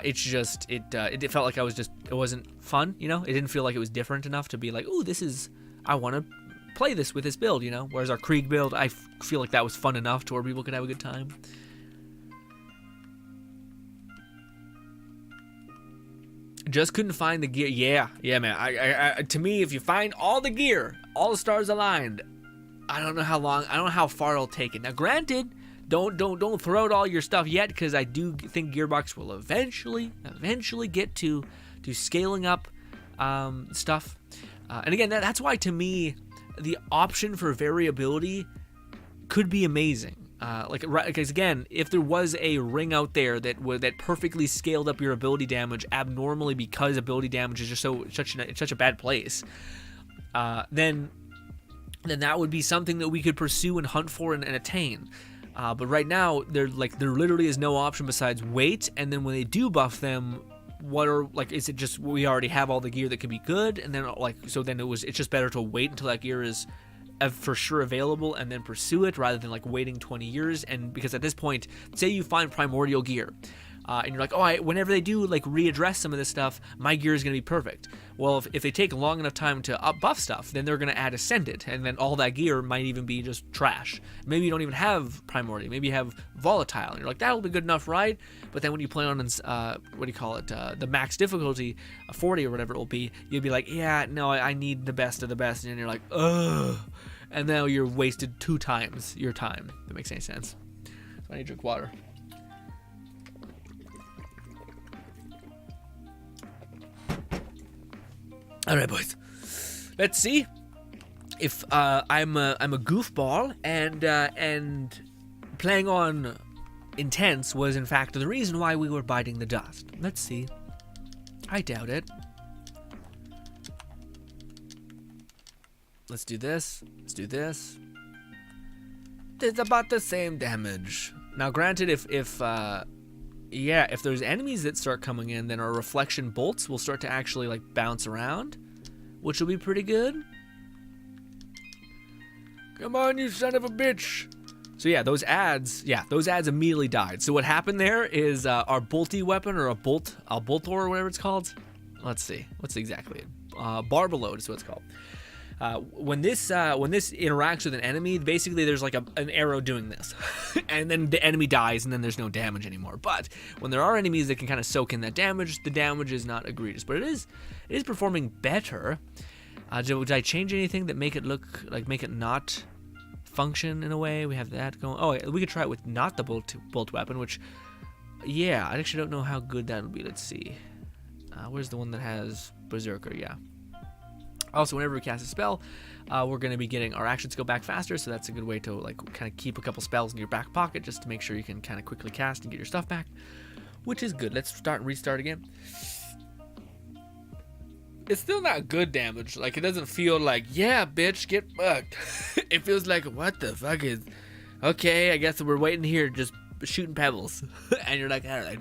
It's just it felt like it wasn't fun, you know. It didn't feel like it was different enough to be like, ooh, I want to play this with this build, you know. Whereas our Krieg build, I feel like that was fun enough to where people could have a good time. Just couldn't find the gear. Yeah, man. I to me, if you find all the gear, all the stars aligned, I don't know how far it'll take it. Now, granted, don't throw out all your stuff yet, because I do think Gearbox will eventually get to scaling up stuff. And again, that's why to me the option for variability could be amazing. Because again, if there was a ring out there that perfectly scaled up your ability damage abnormally because ability damage is just such a bad place, then that would be something that we could pursue and hunt for and attain. But right now, there literally is no option besides wait. And then when they do buff them, is it just we already have all the gear that can be good, and then it's just better to wait until that gear is for sure available and then pursue it rather than like waiting 20 years. And because at this point, say you find primordial gear, and you're like, whenever they do like readdress some of this stuff, my gear is going to be perfect. Well, if they take long enough time to up buff stuff, then they're going to add Ascendant, and then all that gear might even be just trash. Maybe you don't even have primordial, maybe you have volatile, and you're like, that'll be good enough, right? But then when you play on the max difficulty, 40 or whatever it will be, you'll be like, yeah, no, I need the best of the best, and you're like, ugh, and now you're wasted 2 times your time. If that makes any sense. So I need to drink water. All right, boys. Let's see if I'm a goofball and playing on intense was in fact the reason why we were biting the dust. Let's see. I doubt it. Let's do this. Let's do this. It's about the same damage. Now, granted, if there's enemies that start coming in, then our reflection bolts will start to actually like bounce around, which will be pretty good. Come on, you son of a bitch. So yeah, those ads immediately died. So what happened there is our bolty weapon, or a boltor or whatever it's called. Let's see, what's exactly it? Barbalode is what it's called. When this interacts with an enemy, basically there's like an arrow doing this, and then the enemy dies, and then there's no damage anymore. But when there are enemies that can kind of soak in that damage, the damage is not egregious, but it is performing better. Did I change anything that make it not function in a way? We have that going. Oh, we could try it with not the bolt weapon, which, yeah, I actually don't know how good that'll be. Let's see. Where's the one that has Berserker? Yeah. Also, whenever we cast a spell, we're going to be getting our actions go back faster, so that's a good way to like kind of keep a couple spells in your back pocket just to make sure you can kind of quickly cast and get your stuff back, which is good. Let's start and restart again. It's still not good damage. Like, it doesn't feel like, yeah, bitch, get fucked. It feels like, what the fuck is... Okay, I guess we're waiting here just shooting pebbles. And you're like, all right.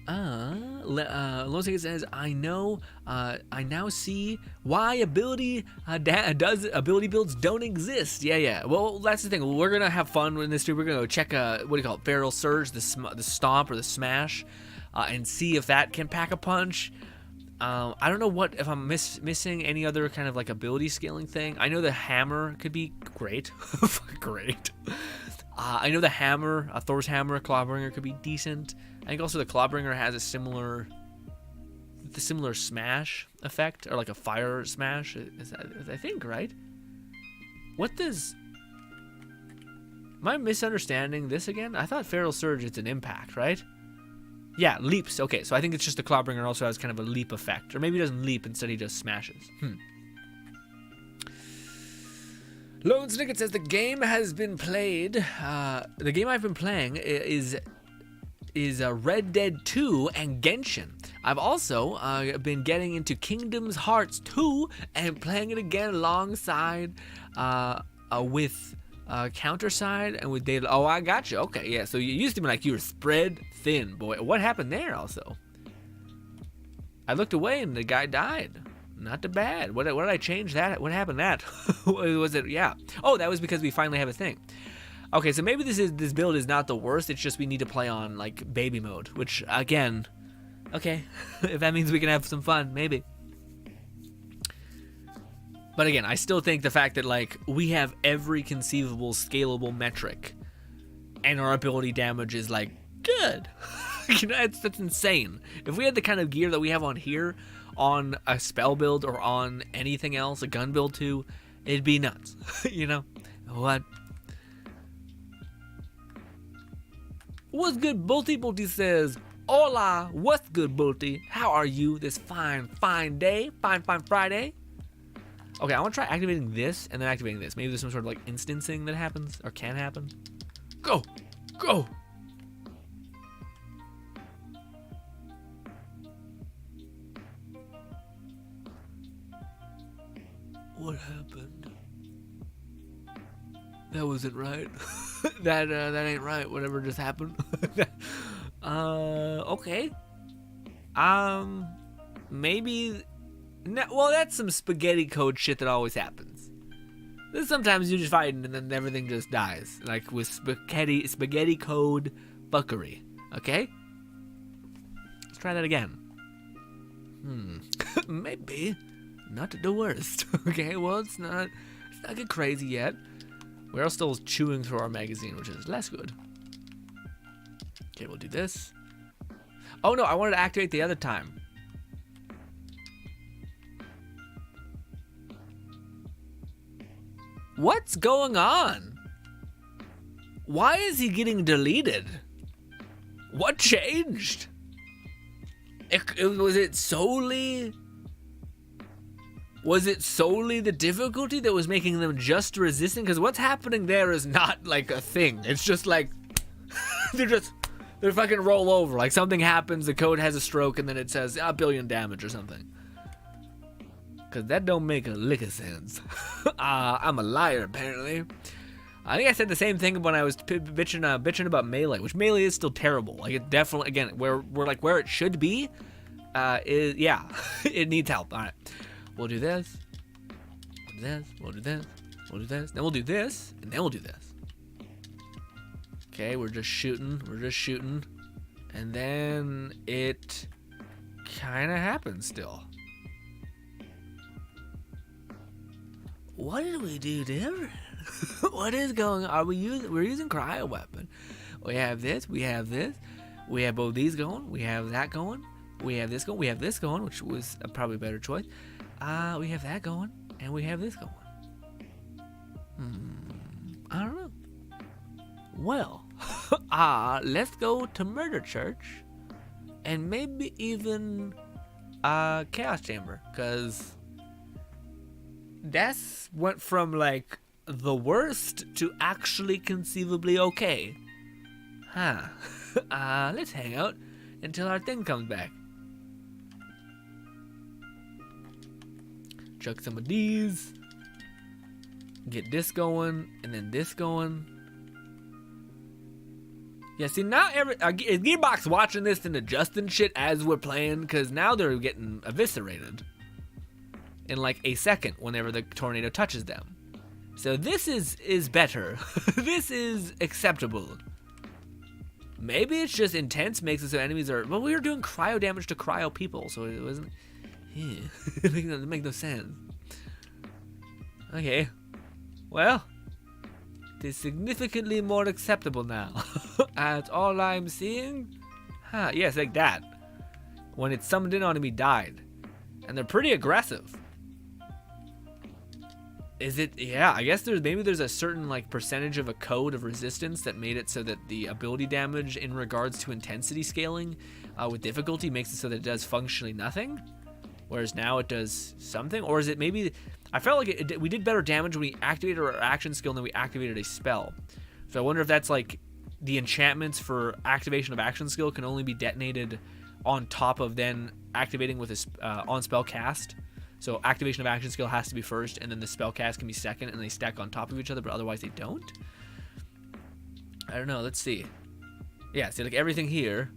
Losig says, I now see why ability builds don't exist. Yeah. Well, that's the thing. We're gonna have fun in this stream. We're gonna go check what do you call it? Feral Surge, the stomp or the smash, and see if that can pack a punch. I don't know if I'm missing any other kind of like ability scaling thing. I know the hammer could be great. Great. I know the hammer, Thor's hammer, Clawbringer could be decent. I think also the Clawbringer has a similar smash effect, or like a fire smash. I think, right? Am I misunderstanding this again? I thought Feral Surge is an impact, right? Yeah, leaps. Okay, so I think it's just the Clawbringer also has kind of a leap effect. Or maybe he doesn't leap, instead he just smashes. Lone Snicket says the game has been played. The game I've been playing is Red Dead 2 and Genshin. I've also been getting into Kingdom Hearts 2 and playing it again alongside with Counterside and with Data. Oh, I got you. Okay, yeah. So you used to be like you were spread thin, boy. What happened there? Also, I looked away and the guy died. Not too bad. What did I change that? What happened? That was it? Yeah. Oh, that was because we finally have a thing. Okay, so maybe this build is not the worst. It's just we need to play on like baby mode, which again, okay, if that means we can have some fun, maybe. But again, I still think the fact that like we have every conceivable scalable metric, and our ability damage is like good. You know, that's insane. If we had the kind of gear that we have on here, on a spell build or on anything else, a gun build too, it'd be nuts. You know what? What's good, Bulty? Bulty says, hola, what's good, Bulty? How are you this fine day? Fine Friday? Okay, I want to try activating this and then activating this. Maybe there's some sort of like instancing that happens or can happen. Go! Go! What happened? That wasn't right. that ain't right. Whatever just happened. Okay. Maybe. Well, that's some spaghetti code shit that always happens. Then sometimes you just fight and then everything just dies, like with spaghetti code fuckery. Okay. Let's try that again. Maybe not the worst. Okay. Well, it's not get crazy yet. We're still chewing through our magazine, which is less good. Okay, we'll do this. Oh no, I wanted to activate the other time. What's going on? Why is he getting deleted? What changed? Was it solely the difficulty that was making them just resistant? Because what's happening there is not like a thing. It's just like they're fucking roll over. Like something happens, the code has a stroke, and then it says a billion damage or something. Because that don't make a lick of sense. I'm a liar, apparently. I think I said the same thing when I was bitching about Melee, which Melee is still terrible. Like, it definitely, again, where it should be, yeah, it needs help. All right. We'll do this. We'll do this. We'll do this. We'll do this. Then we'll do this, and then we'll do this. Okay, we're just shooting. We're just shooting. And then it kind of happens still. What did we do different? What is going on? We're using cryo weapon. We have this. We have this. We have both these going. We have that going. We have this going. We have this going, which was probably a better choice. We have that going, and we have this going. I don't know. Well, let's go to Murder Church, and maybe even Chaos Chamber, because that's went from like the worst to actually conceivably okay. Let's hang out until our thing comes back. Chuck some of these. Get this going, and then this going. Yeah, see, now is Gearbox watching this and adjusting shit as we're playing? Because now they're getting eviscerated in like a second whenever the tornado touches them. So this is better. This is acceptable. Maybe it's just intense makes it so enemies are... Well, we were doing cryo damage to cryo people, so it wasn't... It makes no sense. Okay. Well, it is significantly more acceptable now. That's all I'm seeing. Yes, like that. When it's summoned in on him, he died. And they're pretty aggressive. Is it? Yeah, I guess there's a certain like percentage of a code of resistance that made it so that the ability damage in regards to intensity scaling with difficulty makes it so that it does functionally nothing, whereas now it does something. Or is it maybe? I felt like we did better damage when we activated our action skill than we activated a spell. So I wonder if that's like the enchantments for activation of action skill can only be detonated on top of then activating with a on spell cast. So activation of action skill has to be first, and then the spell cast can be second, and they stack on top of each other, but otherwise they don't? I don't know. Let's see. Yeah, see, like everything here,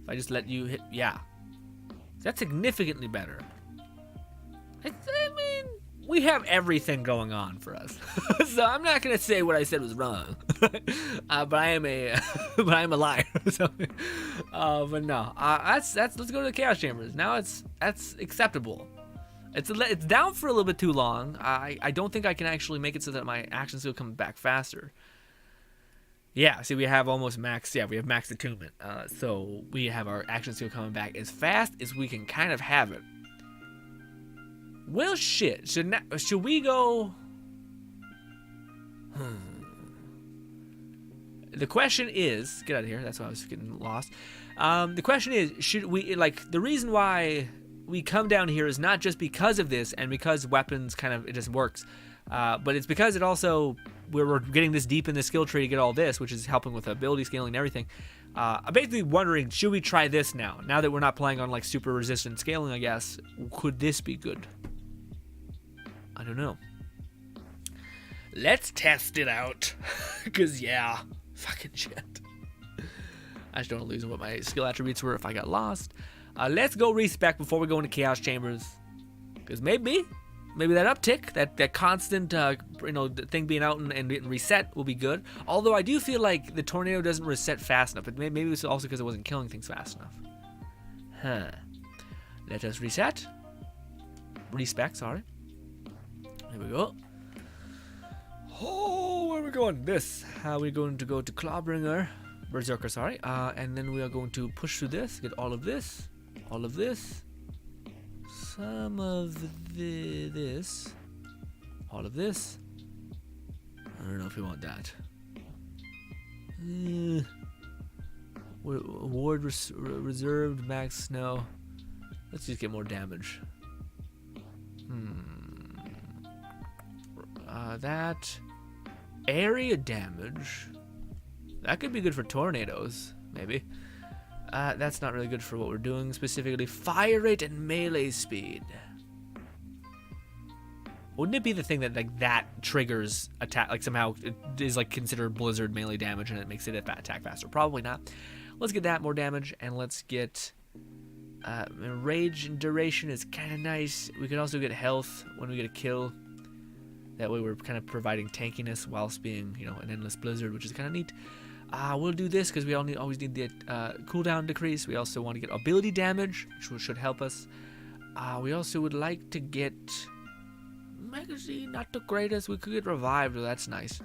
if I just let you hit, yeah. That's significantly better. I mean, we have everything going on for us. So I'm not going to say what I said was wrong. But I am a liar. So, but no, let's go to the Chaos Chambers. Now that's acceptable. It's down for a little bit too long. I don't think I can actually make it so that my action skill comes back faster. Yeah, see, we have almost max. Yeah, we have max attunement. So we have our action skill coming back as fast as we can kind of have it. Well, shit. Should we go? The question is, get out of here. That's why I was getting lost. The question is, should we the reason why we come down here is not just because of this and because weapons it just works, but it's because it also we're getting this deep in the skill tree to get all this, which is helping with ability scaling and everything. I'm basically wondering, should we try this now that we're not playing on like super resistant scaling? I guess could this be good? I don't know. Let's test it out, cause yeah, fucking shit. I just don't want to lose what my skill attributes were if I got lost. Let's go respec before we go into Chaos Chambers, because maybe that uptick, that constant, thing being out and getting reset will be good. Although I do feel like the tornado doesn't reset fast enough, but maybe it's also because it wasn't killing things fast enough. Let us respec. Sorry. Here we go. Oh, where are we going? We're going to go to Clawbringer, Berserker, sorry. And then we are going to push through this, get all of this. All of this, some of this, all of this. I don't know if we want that. Ward reserved, max snow. Let's just get more damage. That area damage. That could be good for tornadoes, maybe. That's not really good for what we're doing, specifically fire rate and melee speed. Wouldn't it be the thing that triggers attack, somehow it is considered blizzard melee damage and it makes it attack faster? Probably not. Let's get that more damage, and let's get rage and duration is kind of nice. We could also get health when we get a kill. That way we're kind of providing tankiness whilst being, an endless blizzard, which is kind of neat. We'll do this because we always need the cooldown decrease. We also want to get ability damage, which should help us. We also would like to get magazine, not the greatest. We could get revived, that's nice.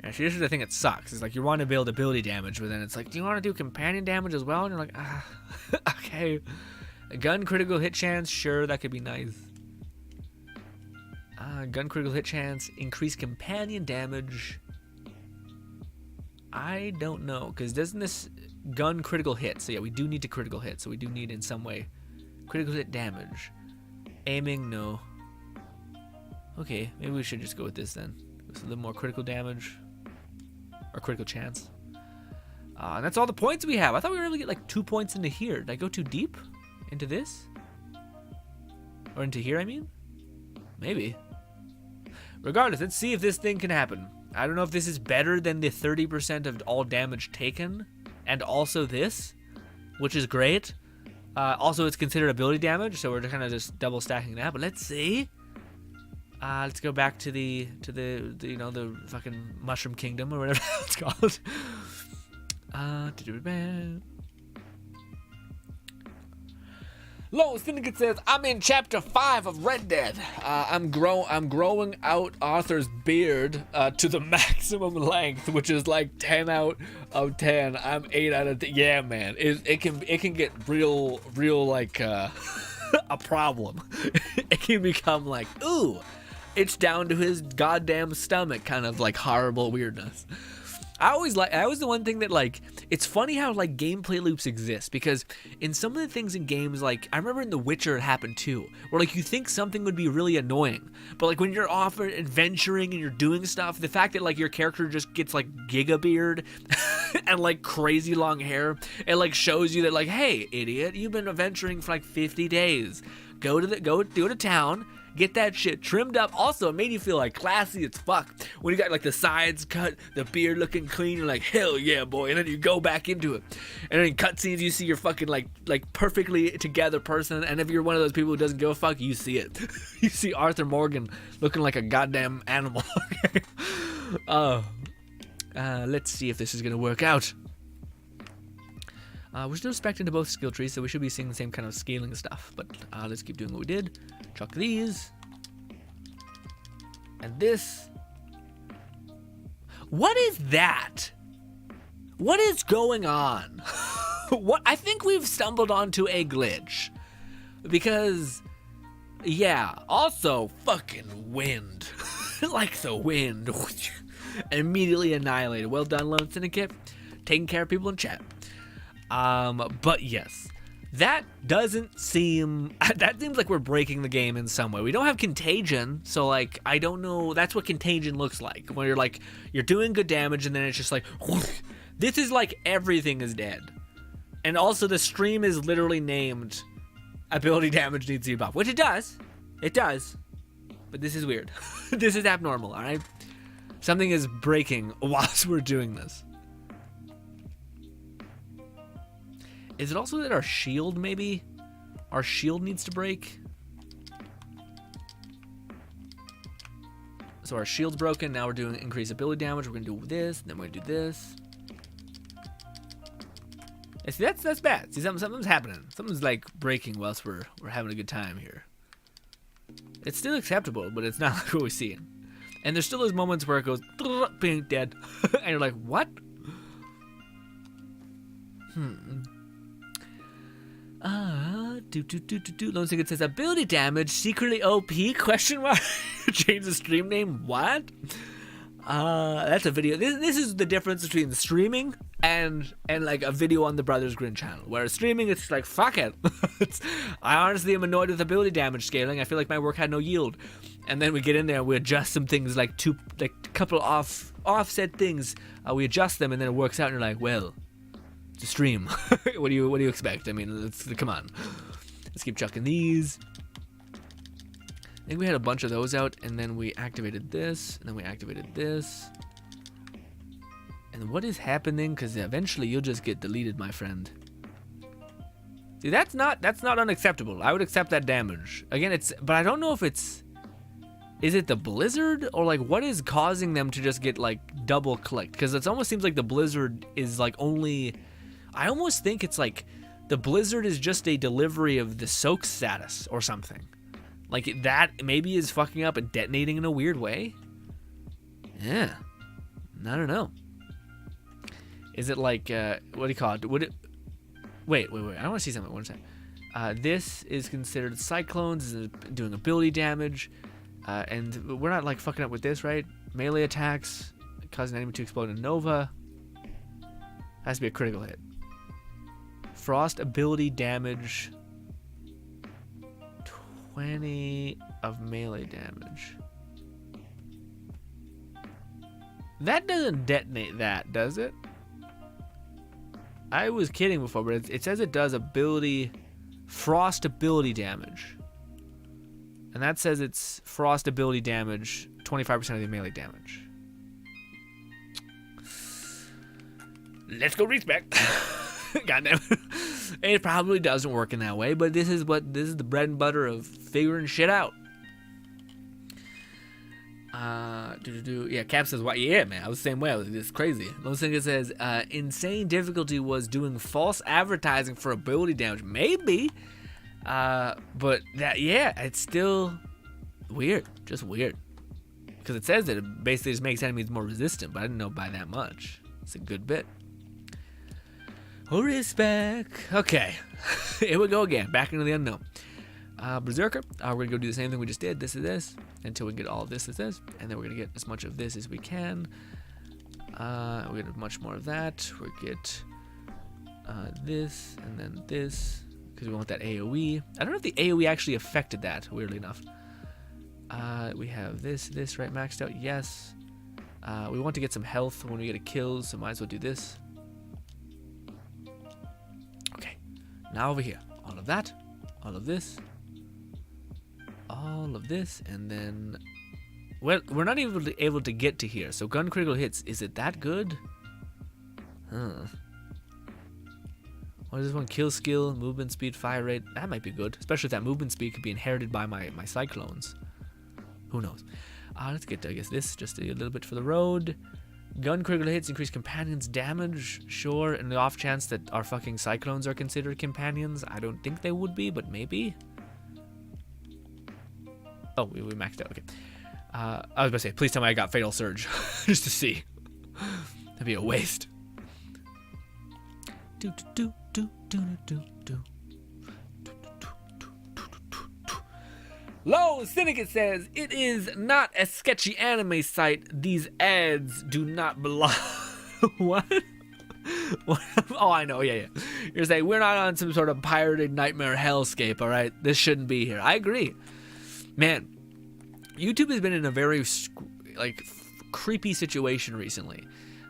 Actually, this is the thing that sucks. It's you want to build ability damage, but then it's do you want to do companion damage as well? And you're like, okay. A gun critical hit chance, sure, that could be nice. Gun critical hit chance, increase companion damage. I don't know, because doesn't this gun critical hit? So yeah, we do need to critical hit, so we do need in some way critical hit damage. Aiming, no. Okay, maybe we should just go with this then. It's a little more critical damage, or critical chance. And that's all the points we have. I thought we were able to get 2 points into here. Did I go too deep into this? Or into here, I mean? Maybe. Regardless, let's see if this thing can happen. I don't know if this is better than the 30% of all damage taken, and also this, which is great. Also, it's considered ability damage, so we're kind of just double stacking that. But let's see. Let's go back to the the fucking Mushroom Kingdom or whatever it's called. Low Syndicate says, I'm in chapter 5 of Red Dead. I'm growing out Arthur's beard to the maximum length, which is 10 out of 10. I'm 8 out of 10. Yeah, man. It can get real a problem it can become like, ooh, it's down to his goddamn stomach kind of like horrible weirdness. I always the one thing that like, it's funny how like gameplay loops exist, because in some of the things in games, like I remember in The Witcher it happened too, where like you think something would be really annoying, but like when you're off adventuring and you're doing stuff, the fact that like your character just gets like giga beard and like crazy long hair, it like shows you that like, hey idiot, you've been adventuring for like 50 days. Go to town, get that shit trimmed up. Also, it made you feel like classy as fuck when you got like the sides cut, the beard looking clean. You're like, hell yeah, boy. And then you go back into it. And then in cutscenes, you see your fucking like perfectly together person. And if you're one of those people who doesn't give a fuck, you see it. You see Arthur Morgan looking like a goddamn animal. Let's see if this is gonna work out. We're still spec'd into both skill trees, so we should be seeing the same kind of scaling stuff. But let's keep doing what we did. Chuck these. And this. What is that? What is going on? What? I think we've stumbled onto a glitch. Because, yeah, also fucking wind. Like the wind. Immediately annihilated. Well done, Lone Syndicate. Taking care of people in chat. But yes, that seems like we're breaking the game in some way. We don't have contagion, so like, I don't know, that's what contagion looks like, where you're like, you're doing good damage and then it's just like, this is like everything is dead. And also the stream is literally named ability damage needs to be buffed, which it does, but this is weird. This is abnormal, alright? Something is breaking whilst we're doing this. Is it also that our shield, maybe? Our shield needs to break? So our shield's broken, now we're doing increased ability damage. We're gonna do this, then we're gonna do this. Yeah, see, that's bad. See, something's happening. Something's like breaking whilst we're having a good time here. It's still acceptable, but it's not like what we're seeing. And there's still those moments where it goes, being dead. And you're like, what? Lone Syndicate says ability damage secretly OP question mark. Change the stream name. What? That's a video. This is the difference between the streaming and like a video on the Brothers GRINN channel. Where streaming, it's like fuck it. I honestly am annoyed with ability damage scaling. I feel like my work had no yield. And then we get in there and we adjust some things, like a couple offset things. We adjust them and then it works out and you're like, well, to stream. What do you expect? I mean, come on. Let's keep chucking these. I think we had a bunch of those out, and then we activated this, and then we activated this. And what is happening? Because eventually you'll just get deleted, my friend. See, that's not unacceptable. I would accept that damage. Again, but I don't know if is it the blizzard or like what is causing them to just get like double clicked? Because it almost seems like the blizzard is like only. I almost think it's like the blizzard is just a delivery of the soak status or something. Like that maybe is fucking up and detonating in a weird way. Yeah. I don't know. Is it like, what do you call it? Would it... Wait. I want to see something. One second. This is considered cyclones, is doing ability damage. And we're not like fucking up with this, right? Melee attacks, causing an enemy to explode in Nova. Has to be a critical hit. Frost ability damage. 20 of melee damage. That doesn't detonate that, does it? I was kidding before, but it says it does frost ability damage. And that says it's frost ability damage, 25% of the melee damage. Let's go respect. Goddamn. It probably doesn't work in that way, but this is the bread and butter of figuring shit out. Yeah, Cap says, "What? Yeah, man, I was the same way. It's crazy." Lone Syndicate says, "Insane difficulty was doing false advertising for ability damage. Maybe, but that, yeah, it's still weird, just weird, because it says that it basically just makes enemies more resistant, but I didn't know by that much. It's a good bit." Respect. Okay, here we go again, back into the unknown. Berserker. We're gonna go do the same thing we just did. This is this until we get all of this is this, and then we're gonna get as much of this as we can. We get much more of that. We get this and then this because we want that AOE. I don't know if the AOE actually affected that. Weirdly enough, we have this right maxed out. Yes. We want to get some health when we get a kill, so might as well do this. Okay. Now over here, all of that, all of this. All of this, and then, well, we're not even able to get to here. So gun critical hits, is it that good? Huh. What is this one? Kill skill, movement speed, fire rate. That might be good, especially if that movement speed could be inherited by my cyclones. Who knows? Let's get, I guess, this just a little bit for the road. Gun critical hits increase companions damage, sure. In the off chance that our fucking cyclones are considered companions, I don't think they would be, but maybe. Oh, we maxed out. Okay. I was about to say, please tell me I got Fatal Surge. Just to see. That'd be a waste. Low Syndicate says, it is not a sketchy anime site. These ads do not belong. What? What? Oh, I know. Yeah. You're saying we're not on some sort of pirated nightmare hellscape, all right? This shouldn't be here. I agree. Man, YouTube has been in a very creepy situation recently.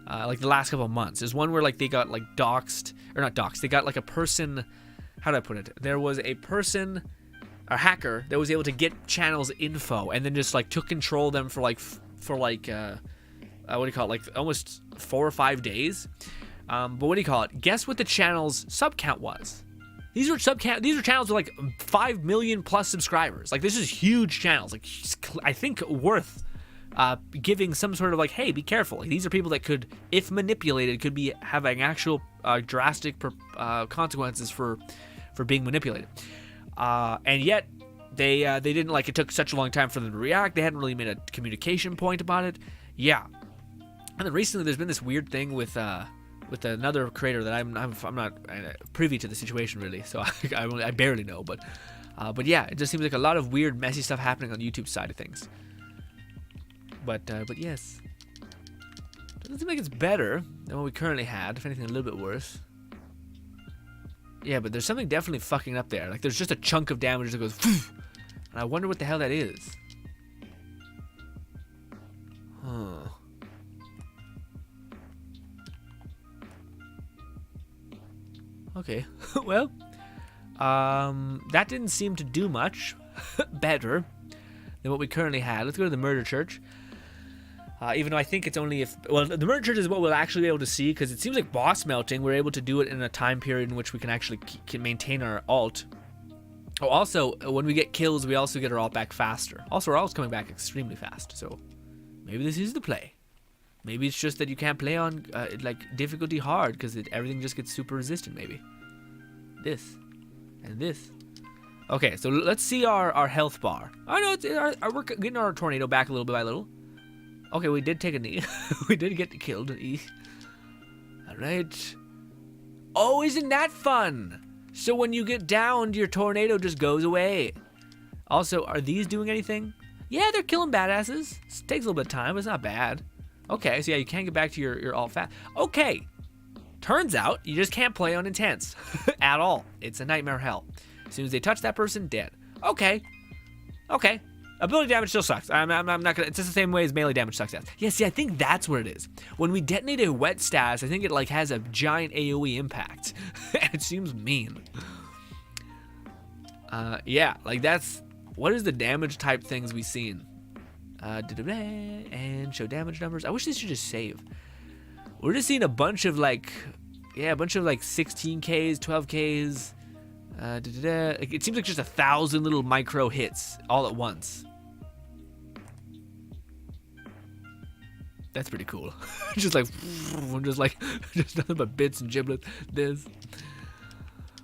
Like the last couple of months. There's one where like they got like doxxed, or not doxxed. They got like a person. How do I put it? There was a person, a hacker that was able to get channels info and then just like took control of them for like what do you call it? Like almost 4 or 5 days. But what do you call it? Guess what the channel's sub count was? These are channels with like 5 million plus subscribers. Like this is huge channels. Like I think worth giving some sort of like, hey, be careful. Like, these are people that could, if manipulated, could be having actual drastic consequences for being manipulated. And yet they didn't, like, it took such a long time for them to react. They hadn't really made a communication point about it. Yeah. And then recently there's been this weird thing with another creator that I'm not privy to the situation really, so I barely know, but yeah, it just seems like a lot of weird, messy stuff happening on the YouTube side of things. But yes, doesn't seem like it's better than what we currently had. If anything, a little bit worse. Yeah, but there's something definitely fucking up there. Like there's just a chunk of damage that goes, and I wonder what the hell that is. Huh. Okay, well, that didn't seem to do much better than what we currently had. Let's go to the Murder Church. Even though I think it's only if... Well, the Murder Church is what we'll actually be able to see, because it seems like boss melting, we're able to do it in a time period in which we can actually maintain our ult. Oh, also, when we get kills, we also get our ult back faster. Also, our ult's coming back extremely fast, so maybe this is the play. Maybe it's just that you can't play on, like, difficulty hard, because everything just gets super resistant, maybe. This. And this. Okay, so let's see our health bar. Oh, no, we're getting our tornado back a little bit by little. Okay, we did take a knee. We did get killed. Alright. Oh, isn't that fun? So when you get downed, your tornado just goes away. Also, are these doing anything? Yeah, they're killing badasses. It takes a little bit of time, but it's not bad. Okay, so yeah, you can't get back to your ult fast. Okay. Turns out, you just can't play on intense. At all. It's a nightmare hell. As soon as they touch that person, dead. Okay. Okay. Ability damage still sucks. I'm not gonna. It's just the same way as melee damage sucks. Yeah, see, I think that's what it is. When we detonate a wet status, I think it like has a giant AOE impact. It seems mean. Yeah, like that's what is the damage type things we've seen. And show damage numbers. I wish this should just save. We're just seeing a bunch of like, yeah, a bunch of like 16Ks, 12Ks. It seems like just 1,000 little micro hits all at once. That's pretty cool. just nothing but bits and giblets. This.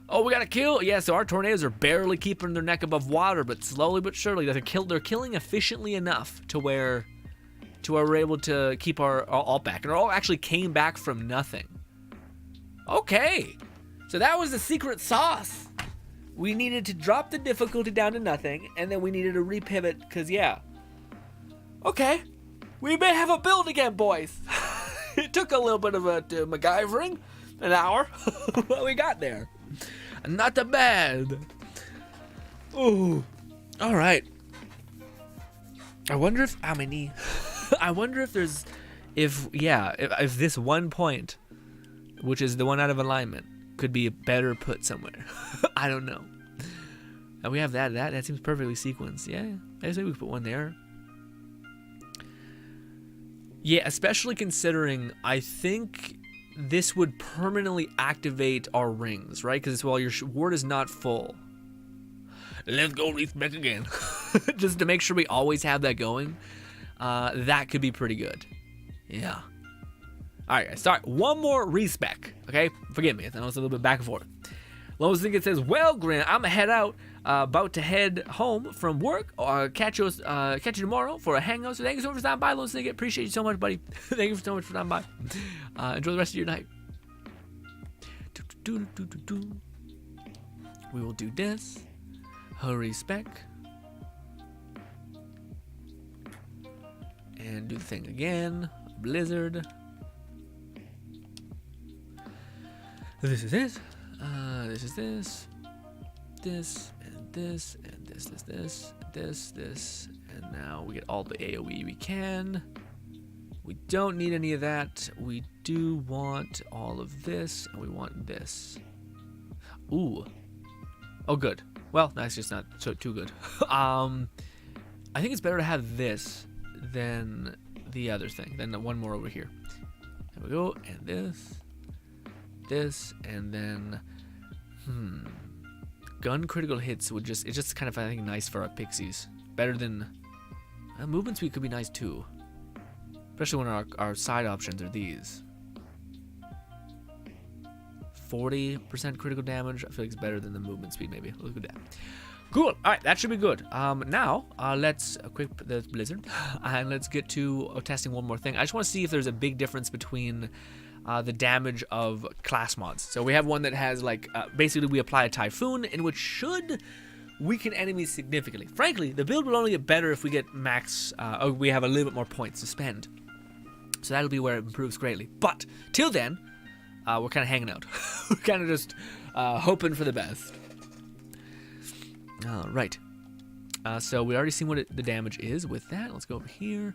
Oh, we got a kill. Yeah, so our tornadoes are barely keeping their neck above water, but slowly but surely they're killing efficiently enough to where we're able to keep our ult back, and our ult actually came back from nothing. Okay, so that was the secret sauce. We needed to drop the difficulty down to nothing, and then we needed to repivot, because, yeah. Okay, we may have a build again, boys. It took a little bit of a MacGyvering, an hour, but we got there. Not that bad. Ooh, all right. I wonder if, how many? I wonder if there's, if this one point, which is the one out of alignment, could be better put somewhere. I don't know. And we have that seems perfectly sequenced. Yeah, I guess maybe we could put one there. Yeah, especially considering I think this would permanently activate our rings, right? Because while your ward is not full. Let's go respec again. Just to make sure we always have that going. That could be pretty good. Yeah. Alright guys, sorry, one more respec, okay? Forgive me, I know it's a little bit back and forth. Lone Snicket says, well, Grin, I'm gonna head out, about to head home from work, or catch you tomorrow for a hangout. So thank you so much for stopping by, Lone Snicket. Appreciate you so much, buddy. Thank you so much for stopping by. Enjoy the rest of your night. We will do this. Hurry spec. And do the thing again. Blizzard. This is this. This is this. This and this and this. And now we get all the AoE we can. We don't need any of that. We do want all of this, and we want this. Ooh. Oh, good. Well, that's just not too good. I think it's better to have this than the other thing, than the one more over here. There we go, and this, and then, gun critical hits would it's just kind of, I think, nice for our pixies. Better than, movement speed could be nice too. Especially when our side options are these. 40% critical damage, I feel like it's better than the movement speed maybe. Look at that. Cool, alright, that should be good. Now, let's equip the Blizzard, and let's get to testing one more thing. I just want to see if there's a big difference between the damage of class mods. So we have one that has like, basically we apply a Typhoon, in which should weaken enemies significantly. Frankly, the build will only get better if we get max, we have a little bit more points to spend. So that'll be where it improves greatly. But, till then, we're kind of hanging out. We're kind of just hoping for the best. Right. So we already seen what the damage is with that. Let's go over here.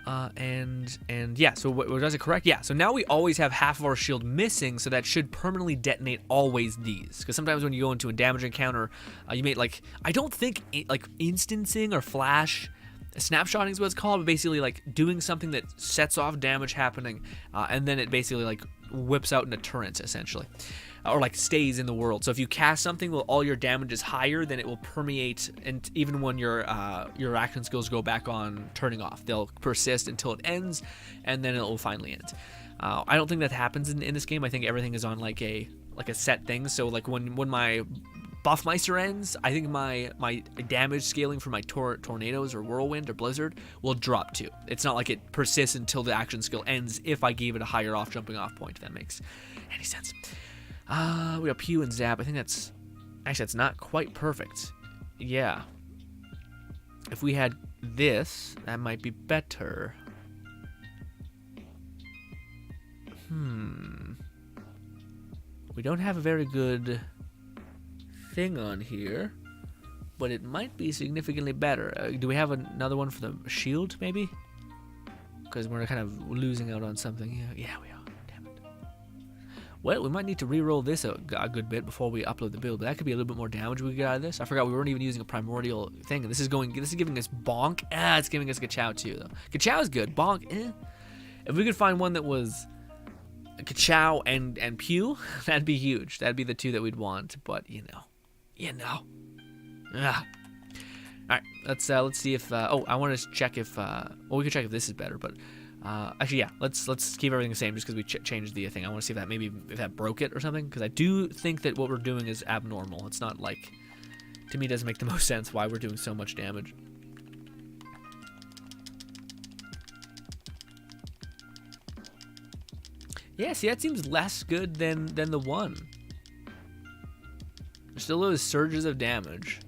And yeah, so was it correct? Yeah, so now we always have half of our shield missing, so that should permanently detonate always these. Because sometimes when you go into a damage encounter, you may, like, I don't think, like, instancing or flash, snapshotting is what it's called, but basically, like, doing something that sets off damage happening, and then it basically, like, whips out in a turret, essentially. Or like stays in the world. So if you cast something while all your damage is higher, then it will permeate, and even when your action skills go back on turning off, they'll persist until it ends, and then it will finally end. I don't think that happens in this game. I think everything is on like a set thing. So like when my Buffmeister ends, I think my damage scaling for my tornadoes or whirlwind or blizzard will drop too. It's not like it persists until the action skill ends if I gave it a higher jumping off point, if that makes any sense. We got Pew and Zap. I think that's not quite perfect. Yeah. If we had this, that might be better. We don't have a very good thing on here, but it might be significantly better. Do we have another one for the shield, maybe? Because we're kind of losing out on something. Yeah, we are. Well, we might need to re-roll this a good bit before we upload the build, but that could be a little bit more damage we get out of this. I forgot we weren't even using a primordial thing, and this is giving us Bonk. It's giving us Kachow too, though. Kachow is good. Bonk, If we could find one that was Kachow and Pew, that'd be huge. That'd be the two that we'd want, but you know. All right, let's see if. I want to check if. We could check if this is better, but. Actually, yeah, let's keep everything the same just because we changed the thing. I want to see if that broke it or something, because I do think that what we're doing is abnormal. It's not like, to me, it doesn't make the most sense why we're doing so much damage. Yeah, see, that seems less good than the one. Still those surges of damage.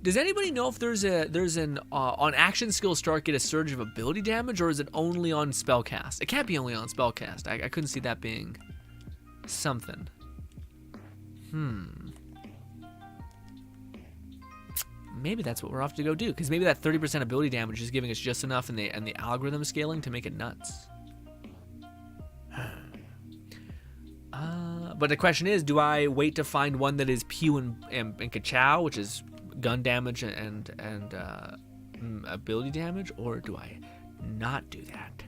Does anybody know if there's an on action skill start get a surge of ability damage, or is it only on spellcast? It can't be only on spellcast. I couldn't see that being something. Maybe that's what we're off to go do, because maybe that 30% ability damage is giving us just enough in the algorithm scaling to make it nuts. But the question is, do I wait to find one that is Pew and Ka-Chow, which is gun damage and ability damage, or do I not do that?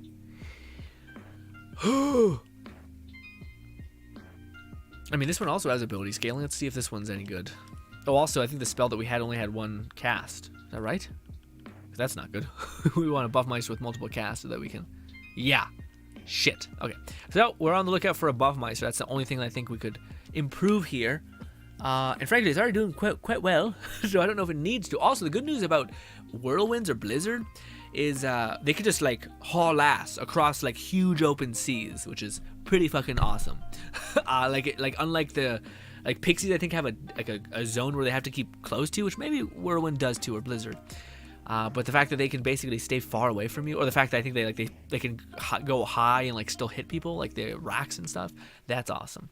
I mean, this one also has ability scaling. Let's see if this one's any good. Oh, also, I think the spell that we had only had one cast. Is that right? That's not good. We want to buff mice with multiple casts so that we can... Yeah. Shit. Okay. So, we're on the lookout for a buff mice. So that's the only thing I think we could improve here. And frankly, it's already doing quite well, so I don't know if it needs to. Also, the good news about whirlwinds or blizzard is they could just like haul ass across like huge open seas, which is pretty fucking awesome. Unlike the pixies, I think have a zone where they have to keep close to, which maybe whirlwind does too, or blizzard. But the fact that they can basically stay far away from you, or the fact that I think they can go high and like still hit people, like the racks and stuff, that's awesome.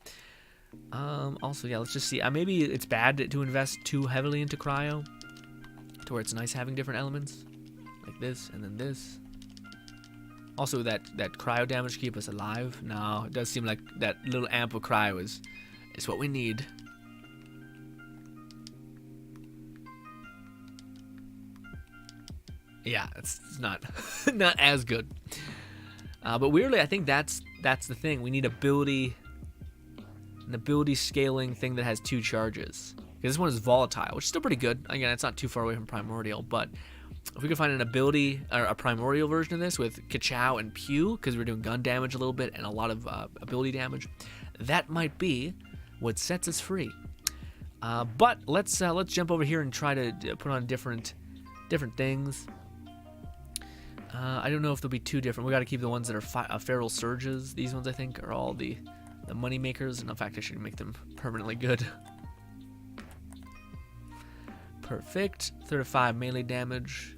Also, yeah, let's just see. Maybe it's bad to invest too heavily into cryo, to where it's nice having different elements, like this and then this. Also, that cryo damage keep us alive. No, it does seem like that little amp of cryo is what we need. Yeah, it's not not as good. But weirdly, I think that's the thing. We need an ability scaling thing that has 2 charges. Because this one is volatile, which is still pretty good. Again, it's not too far away from primordial, but if we could find an ability or a primordial version of this with Ka-Chow and Pew, because we're doing gun damage a little bit and a lot of ability damage, that might be what sets us free. But let's jump over here and try to put on different things. I don't know if they'll be too different. We got to keep the ones that are feral surges. These ones, I think, are all the money makers, and in fact, I should make them permanently good. Perfect. 35 melee damage,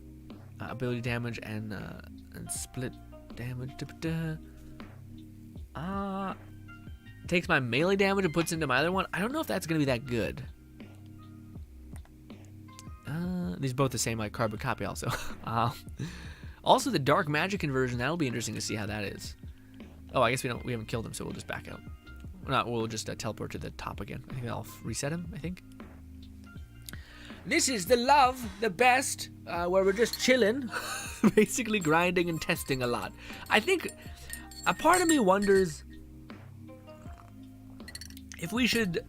ability damage, and split damage. Takes my melee damage and puts into my other one. I don't know if that's gonna be that good. These are both the same, like carbon copy also. Also, the dark magic conversion, that'll be interesting to see how that is. Oh, I guess we haven't killed him, so we'll just back out. We'll just teleport to the top again. I think that'll reset him, I think. This is the love, the best, where we're just chilling, basically grinding and testing a lot. I think a part of me wonders if we should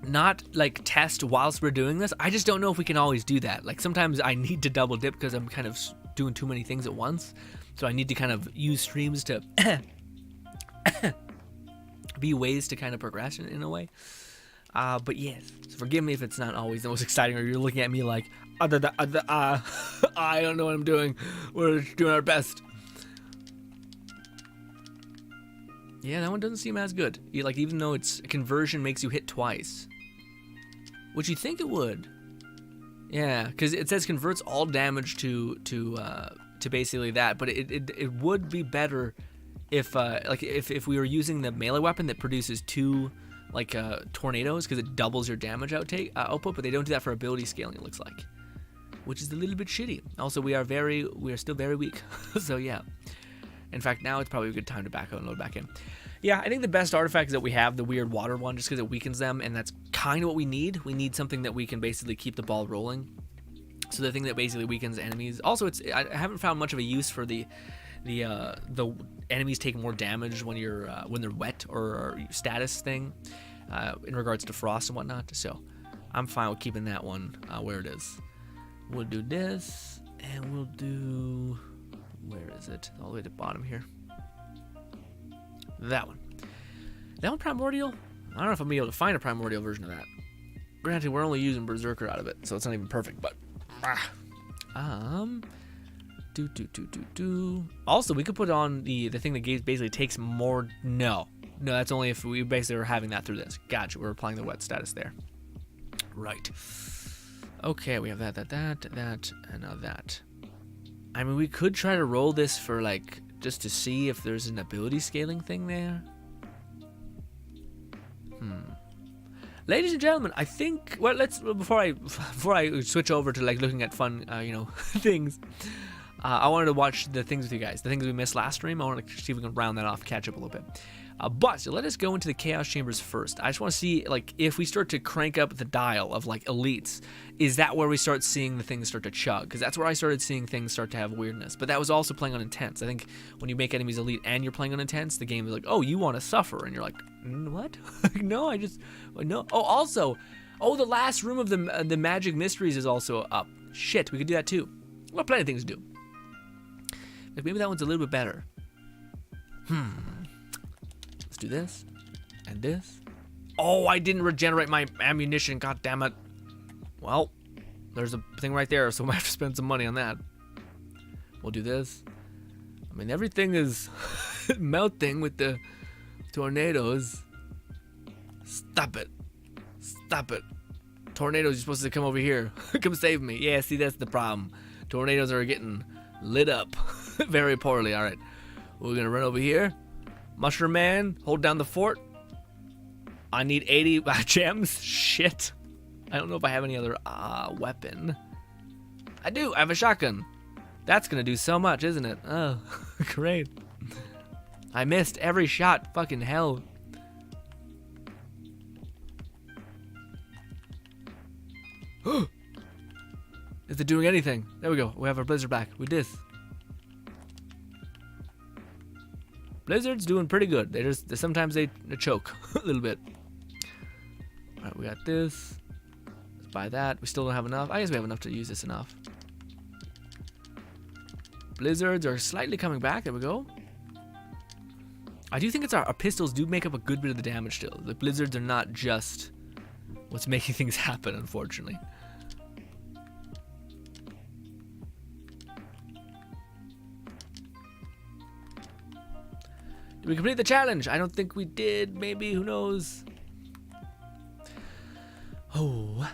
not like test whilst we're doing this. I just don't know if we can always do that. Like sometimes I need to double dip because I'm kind of doing too many things at once. So I need to kind of use streams to be ways to kind of progress in a way. But yes, so forgive me if it's not always the most exciting, or you're looking at me like, I don't know what I'm doing. We're doing our best. Yeah, that one doesn't seem as good. Even though its conversion makes you hit twice, which you think it would. Yeah, because it says converts all damage to basically that, but it would be better if we were using the melee weapon that produces 2 tornadoes, because it doubles your damage output, but they don't do that for ability scaling, it looks like, which is a little bit shitty. Also, we are still very weak. So yeah, in fact, now it's probably a good time to back out and load back in. Yeah, I think the best artifact is that we have the weird water one, just because it weakens them, and that's kind of what we need. We need something that we can basically keep the ball rolling. So the thing that basically weakens enemies. Also, I haven't found much of a use for the enemies take more damage when they're wet, or status thing, in regards to frost and whatnot. So I'm fine with keeping that one where it is. We'll do this, and we'll do, where is it? All the way to the bottom here. That one primordial? I don't know if I'm gonna be able to find a primordial version of that. Granted, we're only using berserker out of it, so it's not even perfect, but Also, we could put on the thing that basically takes more. No, that's only if we basically are having that through this. Gotcha. We're applying the wet status there. Right. Okay, we have that, and now that. I mean, we could try to roll this for like just to see if there's an ability scaling thing there. Ladies and gentlemen, I think, well, let's before I switch over to like looking at fun, things. I wanted to watch the things with you guys, the things we missed last stream. I want to see if we can round that off, catch up a little bit. But let us go into the Chaos Chambers first. I just want to see, like, if we start to crank up the dial of, like, elites, is that where we start seeing the things start to chug? Because that's where I started seeing things start to have weirdness. But that was also playing on intense. I think when you make enemies elite and you're playing on intense, the game is like, oh, you want to suffer. And you're like, what? No, no. Oh, also, the last room of the Magic Mysteries is also up. Shit, we could do that too. We've got plenty of things to do. Like, maybe that one's a little bit better. Let's do this and this. Oh, I didn't regenerate my ammunition. God damn it. Well, there's a thing right there, so I might have to spend some money on that. We'll do this. I mean, everything is melting with the tornadoes. Stop it. Stop it. Tornadoes, you're supposed to come over here. Come save me. Yeah, see, that's the problem. Tornadoes are getting lit up very poorly. All right. We're going to run over here. Mushroom Man, hold down the fort. I need 80 gems. Shit. I don't know if I have any other weapon. I do. I have a shotgun. That's going to do so much, isn't it? Oh, great. I missed every shot. Fucking hell. Is it doing anything? There we go. We have our blizzard back. We did. Blizzard's doing pretty good. Sometimes they choke a little bit. All right, we got this. Let's buy that. We still don't have enough. I guess we have enough to use this enough. Blizzards are slightly coming back. There we go. I do think it's our pistols do make up a good bit of the damage still. The blizzards are not just what's making things happen, unfortunately. Did we complete the challenge? I don't think we did. Maybe, who knows? Oh,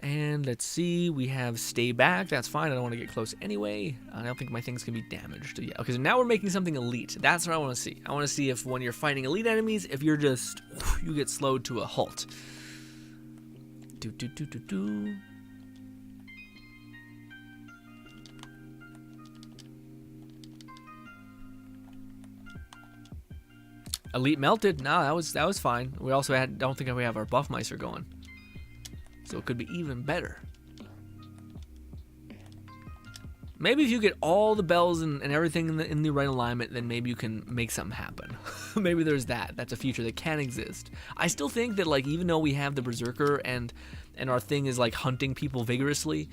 and let's see. We have stay back. That's fine. I don't want to get close anyway. I don't think my things can be damaged. Yeah. Okay, so now we're making something elite. That's what I want to see. I want to see if when you're fighting elite enemies, if you're just, you get slowed to a halt. Elite melted. No, that was fine. We also don't think we have our buff micer going, so it could be even better. Maybe if you get all the bells and everything in the right alignment, then maybe you can make something happen. Maybe there's that. That's a future that can exist. I still think that, like, even though we have the berserker and our thing is like hunting people vigorously,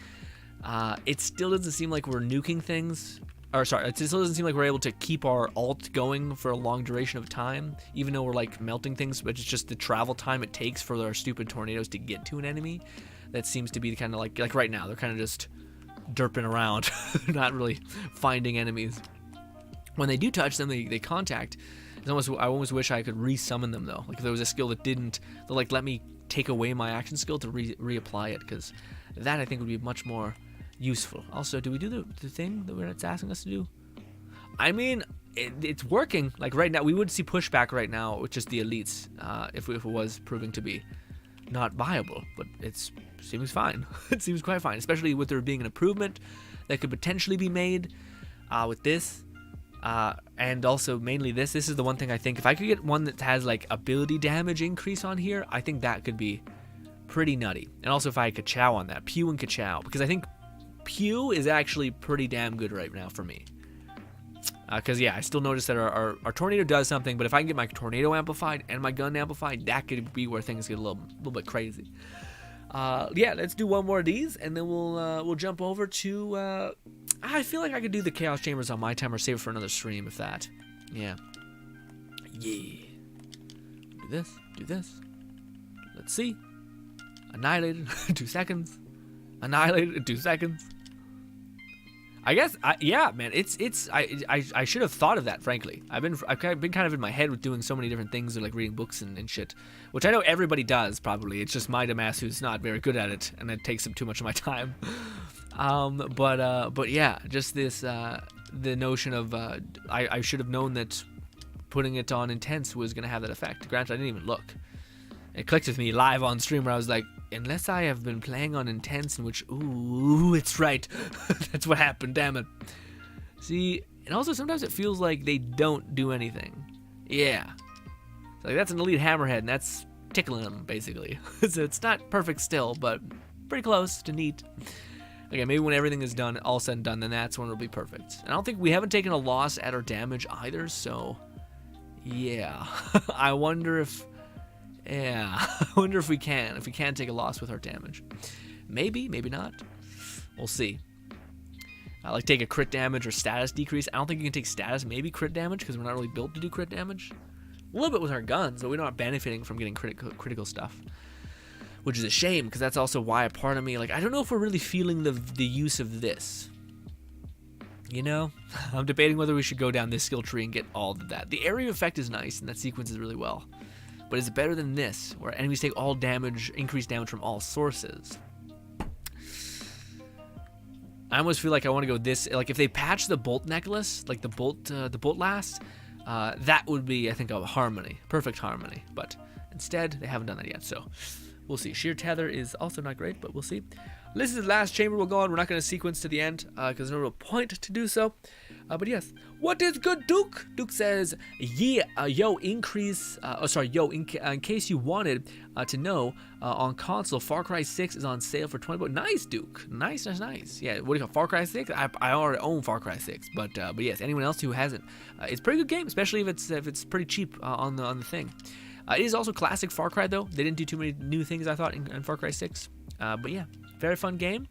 it still doesn't seem like we're nuking things. Or sorry, it still doesn't seem like we're able to keep our ult going for a long duration of time, even though we're like melting things, but it's just the travel time it takes for our stupid tornadoes to get to an enemy. That seems to be kind of like right now, they're kind of just derping around, not really finding enemies. When they do touch them, they contact. I almost wish I could resummon them though. Like if there was a skill that didn't, they'll like let me take away my action skill to reapply it, because that I think would be much more useful. Also, do we do the thing that it's asking us to do? I mean, it's working. Like right now, we would see pushback right now with just the elites, if it was proving to be not viable, but it seems fine. It seems quite fine, especially with there being an improvement that could potentially be made with this, and also mainly this is the one thing I think if I could get one that has like ability damage increase on here, I think that could be pretty nutty. And also if I could chow on that, Pew and Kachow, because I think Pew is actually pretty damn good right now for me. Because, yeah, I still notice that our tornado does something, but if I can get my tornado amplified and my gun amplified, that could be where things get a little bit crazy. Yeah, let's do one more of these, and then we'll jump over to... I feel like I could do the Chaos Chambers on my time or save it for another stream, if that. Yeah. Yeah. Do this. Let's see. Annihilated. 2 seconds. Annihilated in 2 seconds. I guess, yeah, man. I should have thought of that. Frankly, I've been kind of in my head with doing so many different things, like reading books and shit, which I know everybody does probably. It's just my dumbass who's not very good at it, and it takes up too much of my time. But yeah, just this the notion of I should have known that putting it on intense was gonna have that effect. Granted, I didn't even look. It clicked with me live on stream where I was like, unless I have been playing on intense, in which, ooh, it's right. That's what happened, damn it. See, and also sometimes it feels like they don't do anything. Yeah. It's like, that's an elite hammerhead, and that's tickling them, basically. So it's not perfect still, but pretty close to neat. Okay, maybe when everything is done, all said and done, then that's when it'll be perfect. And I don't think we haven't taken a loss at our damage either, so yeah. I wonder if... Yeah, I wonder if we can take a loss with our damage. Maybe, maybe not. We'll see. Like take a crit damage or status decrease. I don't think you can take status, maybe crit damage, because we're not really built to do crit damage. A little bit with our guns, but we're not benefiting from getting critical stuff. Which is a shame, because that's also why a part of me, like, I don't know if we're really feeling the use of this. You know? I'm debating whether we should go down this skill tree and get all of that. The area effect is nice, and that sequences really well. But is it better than this, where enemies take all damage, increased damage from all sources? I almost feel like I want to go this, like if they patch the bolt necklace, like the bolt last, that would be, I think, a harmony, perfect harmony. But instead, they haven't done that yet, so we'll see. Sheer tether is also not great, but we'll see. This is the last chamber we'll go on. We're not going to sequence to the end, because there's no real point to do so. But yes, what is good, Duke? Duke says, yeah, in case you wanted to know, on console, Far Cry 6 is on sale for $20. Nice, Duke. Nice. Yeah, what do you call Far Cry 6? I already own Far Cry 6, but yes, anyone else who hasn't, it's a pretty good game, especially if it's pretty cheap on the thing. It is also classic Far Cry though. They didn't do too many new things, I thought, in Far Cry 6. But yeah, very fun game.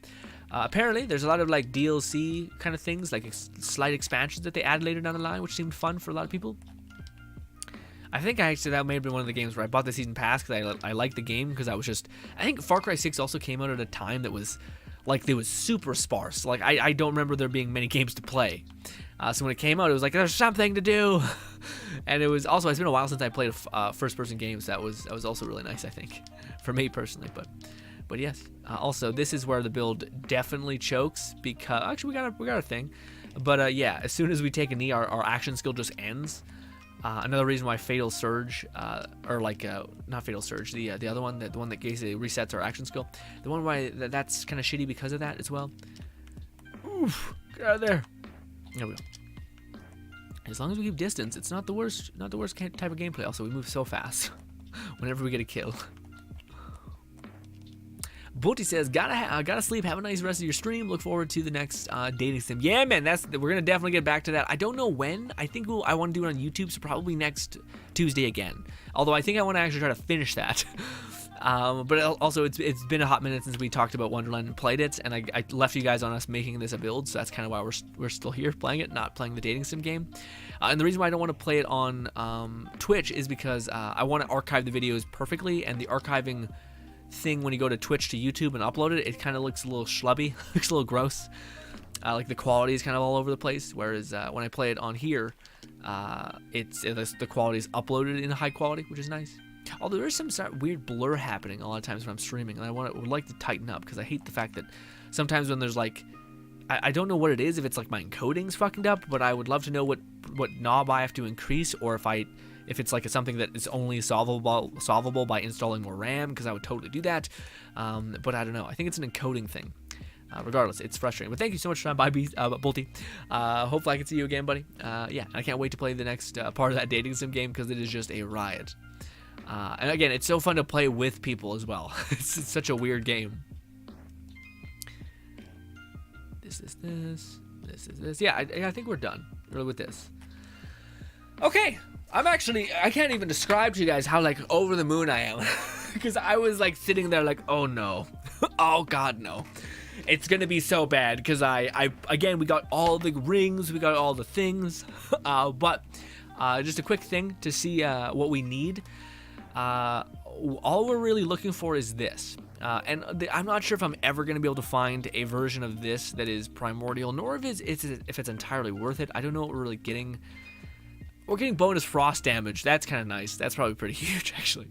Apparently, there's a lot of like DLC kind of things, like slight expansions that they add later down the line, which seemed fun for a lot of people. I think that may have been one of the games where I bought the season pass because I liked the game, because I think Far Cry 6 also came out at a time that was like, it was super sparse. Like I don't remember there being many games to play. So when it came out, it was like, there's something to do. And it was also, it's been a while since I played a first-person game, so that was also really nice, I think, for me personally. But yes, also this is where the build definitely chokes, because actually we got a thing, but yeah, as soon as we take a knee, our action skill just ends. Another reason why Fatal Surge, or like not Fatal Surge, the other one, the one that basically resets our action skill, the one why that's kind of shitty because of that as well. Oof, get out of there. There we go. As long as we keep distance, it's not the worst type of gameplay. Also, we move so fast whenever we get a kill. Bolty says, gotta sleep. Have a nice rest of your stream. Look forward to the next dating sim. Yeah, man, we're gonna definitely get back to that. I don't know when. I think I want to do it on YouTube, so probably next Tuesday again. Although I think I want to actually try to finish that. But also, it's been a hot minute since we talked about Wonderland and played it, and I left you guys on us making this a build, so that's kind of why we're still here playing it, not playing the dating sim game. And the reason why I don't want to play it on Twitch is because I want to archive the videos perfectly, and the archiving thing when you go to Twitch to YouTube and upload it kind of looks a little schlubby, looks a little gross. Like the quality is kind of all over the place, whereas when I play it on here, the quality is uploaded in high quality, which is nice. Although there's some sort of weird blur happening a lot of times when I'm streaming, and I would like to tighten up, because I hate the fact that sometimes when there's like, I don't know what it is, if it's like my encoding's fucking up, but I would love to know what knob I have to increase, or if it's like something that is only solvable by installing more RAM, because I would totally do that. But I don't know. I think it's an encoding thing. Regardless, it's frustrating. But thank you so much for time. Bye, Bolty. Hopefully I can see you again, buddy. Yeah, I can't wait to play the next part of that dating sim game, because it is just a riot. And again, it's so fun to play with people as well. It's such a weird game. This is this. This is this. Yeah, I think we're done really with this. Okay. I can't even describe to you guys how like over the moon I am. Because I was like sitting there like, oh no. Oh god, no. It's gonna be so bad, because again, we got all the rings, we got all the things. But just a quick thing to see what we need. All we're really looking for is this. I'm not sure if I'm ever going to be able to find a version of this that is primordial, nor if it's entirely worth it. I don't know what we're really getting. We're getting bonus frost damage. That's kind of nice. That's probably pretty huge, actually.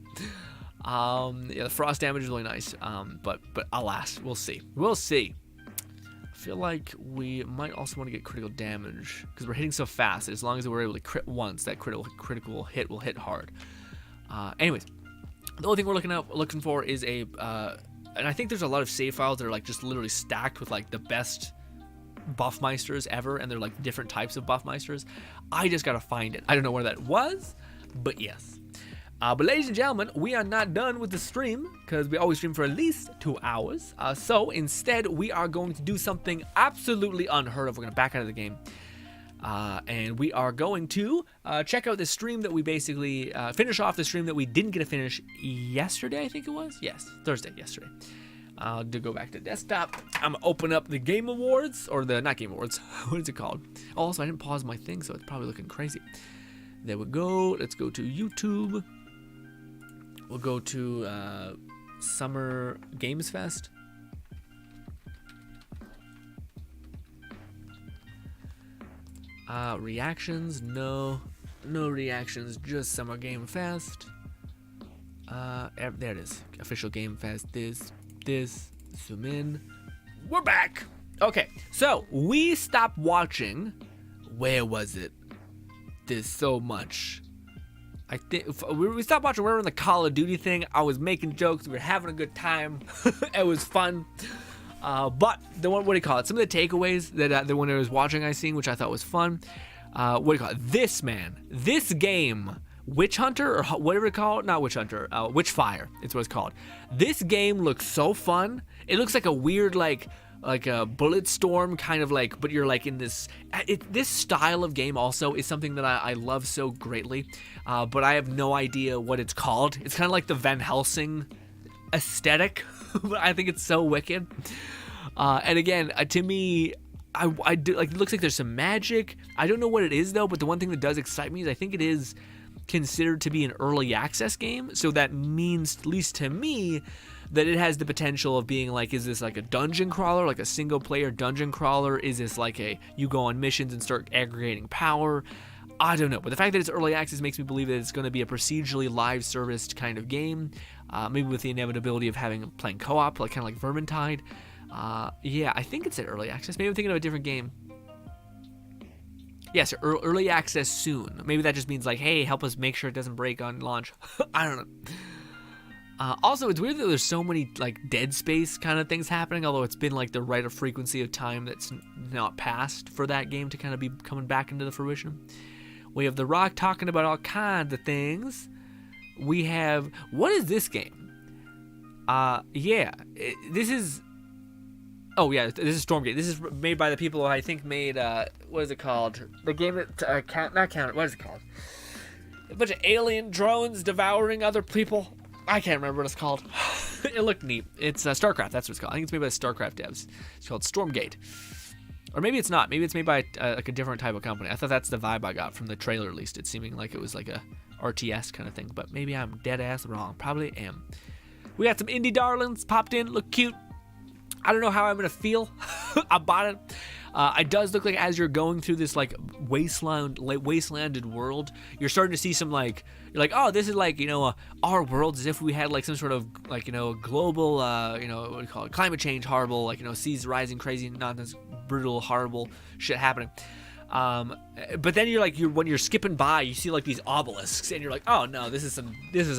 Yeah, the frost damage is really nice. But alas, we'll see. We'll see. I feel like we might also want to get critical damage because we're hitting so fast. As long as we're able to crit once, that critical hit will hit hard. Anyways, the only thing we're looking for is a, and I think there's a lot of save files that are like just literally stacked with like the best Buffmeisters ever, and they're like different types of Buffmeisters. I just gotta find it. I don't know where that was, but yes. But ladies and gentlemen, we are not done with the stream because we always stream for at least 2 hours. So instead, we are going to do something absolutely unheard of. We're gonna back out of the game. And we are going to check out the stream that we basically finish off the stream that we didn't get to finish yesterday, I think it was. Yes, Thursday, yesterday. To go back to desktop, I'm gonna open up the Game Awards, or the, not Game Awards, what is it called? Also, I didn't pause my thing, so it's probably looking crazy. There we go. Let's go to YouTube. We'll go to Summer Games Fest. Reactions, no reactions, just Summer Game Fest. There it is, official Game Fest. This, zoom in. We're back. Okay, so we stopped watching. Where was it? There's so much. I think we stopped watching. We were in the Call of Duty thing. I was making jokes. We were having a good time. It was fun. But the one, what do you call it? Some of the takeaways that the one I was watching, I seen, which I thought was fun. What do you call it? This game, Witch Hunter, or whatever it's called, not Witch Hunter, Witchfire. It's what it's called. This game looks so fun. It looks like a weird, like a bullet storm kind of like, but you're like in this. This style of game also is something that I love so greatly, but I have no idea what it's called. It's kind of like the Van Helsing aesthetic, but I think it's so wicked. And again, to me, I do like. It looks like there's some magic. I don't know what it is though, but the one thing that does excite me is I think it is considered to be an early access game, so that means, at least to me, that it has the potential of being like, is this like a dungeon crawler, like a single player dungeon crawler? Is this like you go on missions and start aggregating power? I don't know, but the fact that it's early access makes me believe that it's going to be a procedurally live serviced kind of game, maybe with the inevitability of playing co-op, like kind of like Vermintide. Yeah, I think it's at early access. Maybe I'm thinking of a different game. Yes, early access soon. Maybe that just means like, hey, help us make sure it doesn't break on launch. I don't know. Also, it's weird that there's so many like Dead Space kind of things happening, although it's been like the right of frequency of time that's not passed for that game to kind of be coming back into the fruition. We have The Rock talking about all kinds of things. We have, what is this game? This is Stormgate. This is made by the people who I think made, what is it called? The game that, not Counter, what is it called? A bunch of alien drones devouring other people. I can't remember what it's called. It looked neat. It's StarCraft, that's what it's called. I think it's made by the StarCraft devs. It's called Stormgate. Or maybe it's not. Maybe it's made by like a different type of company. I thought that's the vibe I got from the trailer, at least. It's seeming like it was like a RTS kind of thing, but maybe I'm dead ass wrong. Probably am. We got some indie darlings popped in, look cute. I don't know how I'm gonna feel about it. It does look like as you're going through this like wastelanded world, you're starting to see some like, you're like, oh, this is like, our world, as if we had like some sort of like, global, what do you call it, climate change, horrible, like, seas rising, crazy nonsense, brutal, horrible shit happening. But then you're like, when you're skipping by, you see like these obelisks, and you're like, oh no, this is some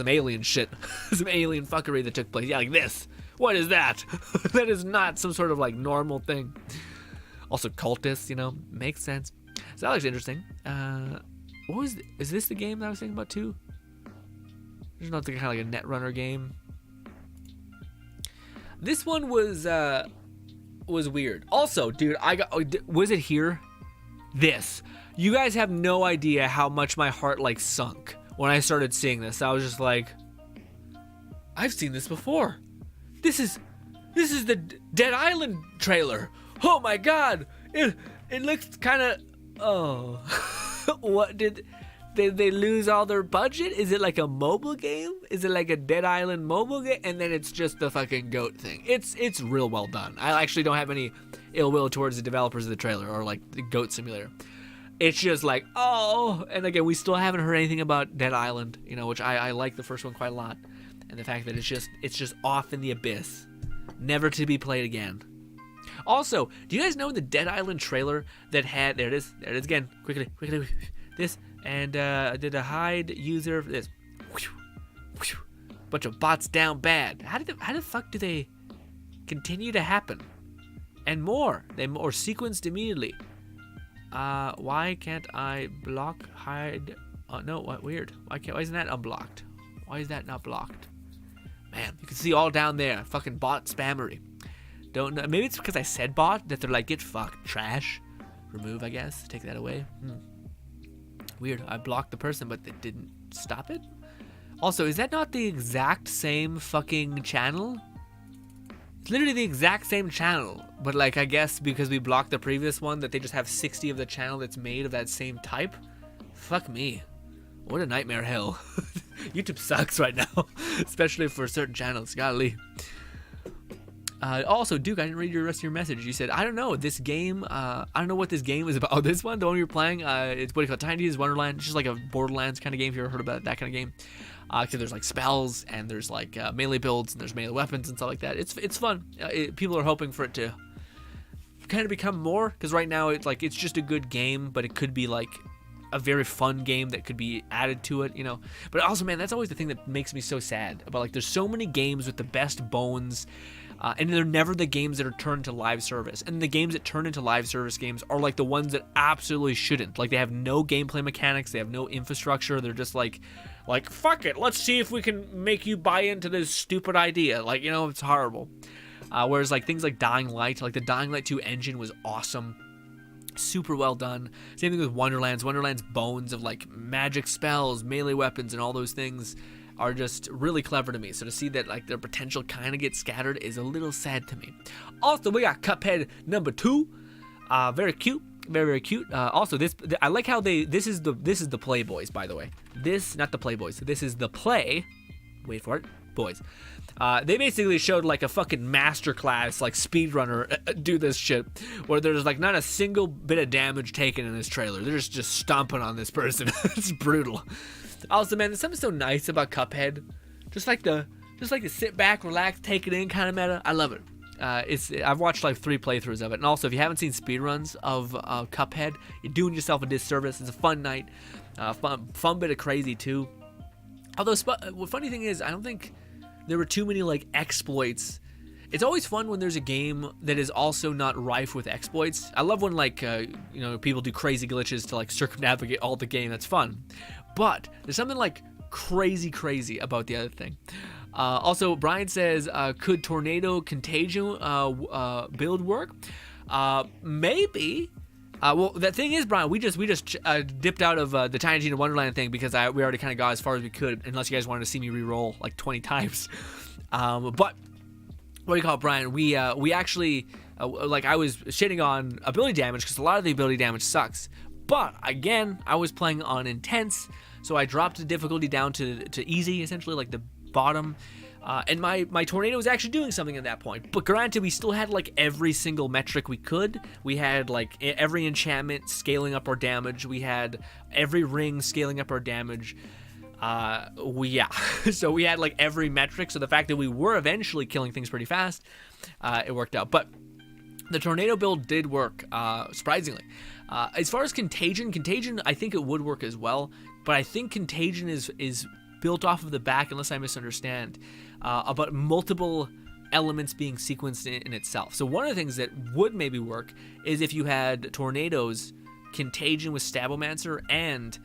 alien shit, some alien fuckery that took place. Yeah, like this. What is that? That is not some sort of like normal thing. Also cultists, makes sense. So that looks interesting. Is this the game that I was thinking about too? There's not kind of like a Netrunner game. This one was weird. Also, dude, was it here? This. You guys have no idea how much my heart like sunk when I started seeing this. I was just like, I've seen this before. This is the Dead Island trailer. Oh my god. It looks kind of, oh. What did they lose all their budget? Is it like a mobile game? Is it like a Dead Island mobile game? And then it's just the fucking goat thing. It's real well done. I actually don't have any ill will towards the developers of the trailer or like the Goat Simulator. It's just like, oh, and again, we still haven't heard anything about Dead Island, you know, which I like the first one quite a lot. And the fact that it's just off in the abyss, never to be played again. Also, do you guys know in the Dead Island trailer that had, there it is again, quickly, this, and did a hide user, this, bunch of bots down bad. How the fuck do they continue to happen? And more, they more sequenced immediately. Why can't I block hide? Oh no, what weird? Why isn't that unblocked? Why is that not blocked? Man, you can see all down there, fucking bot spammery. Don't know. Maybe it's because I said bot that they're like, get fucked, trash. Remove, I guess. Take that away. Weird. I blocked the person, but it didn't stop it. Also, is that not the exact same fucking channel? It's literally the exact same channel, but like I guess because we blocked the previous one that they just have 60 of the channel that's made of that same type. Fuck me. What a nightmare hell. YouTube sucks right now, especially for certain channels. Golly. Also, Duke, I didn't read your rest of your message. You said, I don't know, this game, I don't know what this game is about. Oh, this one, the one you're playing, it's what do you call it? Tiny Tina's Wonderland. It's just like a Borderlands kind of game, if you ever heard about that kind of game. Because there's like spells, and there's like melee builds, and there's melee weapons and stuff like that. It's fun. People are hoping for it to kind of become more, because right now it's just a good game, but it could be like a very fun game that could be added to it, you know. But also, man, that's always the thing that makes me so sad about, like, there's so many games with the best bones, and they're never the games that are turned to live service. And the games that turn into live service games are like the ones that absolutely shouldn't. Like, they have no gameplay mechanics, they have no infrastructure, they're just like fuck it, let's see if we can make you buy into this stupid idea. Like, you know, it's horrible. Whereas like things like Dying Light, like the Dying Light 2 engine was awesome. Super well done. Same thing with Wonderlands. Wonderlands' bones of like magic spells, melee weapons, and all those things are just really clever to me. So to see that like their potential kind of gets scattered is a little sad to me. Also, we got Cuphead number 2. Very cute. Very cute. Also, I like how this is the Playboys, by the way. Not the Playboys. This is the Play. Wait for it, boys. They basically showed like a fucking masterclass, like speedrunner do this shit, where there's like not a single bit of damage taken in this trailer. They're just stomping on this person. It's brutal. Also, man, there's something so nice about Cuphead. Just like the sit back, relax, take it in kind of meta. I love it. I've watched like 3 playthroughs of it, and also if you haven't seen speedruns of Cuphead, you're doing yourself a disservice. It's a fun night, fun bit of crazy too. Although the funny thing is, I don't think there were too many like exploits. It's always fun when there's a game that is also not rife with exploits. I love when like people do crazy glitches to like circumnavigate all the game. That's fun, but there's something like crazy about the other thing. Also, Brian says, could Tornado Contagion build work? Maybe. Well, the thing is, Brian, we just dipped out of the Tiny Tina Wonderland thing because we already kind of got as far as we could, unless you guys wanted to see me re-roll like 20 times. But what do you call it, Brian? We actually, like, I was shitting on ability damage because a lot of the ability damage sucks. But again, I was playing on intense, so I dropped the difficulty down to easy, essentially, like the bottom, and my tornado was actually doing something at that point. But granted, we still had like every single metric we could. We had like every enchantment scaling up our damage. We had every ring scaling up our damage. So we had like every metric. So the fact that we were eventually killing things pretty fast, it worked out. But the tornado build did work, surprisingly. As far as Contagion, I think it would work as well. But I think Contagion is built off of the back, unless I misunderstand, about multiple elements being sequenced in itself. So one of the things that would maybe work is if you had Tornadoes, Contagion with Stabomancer, and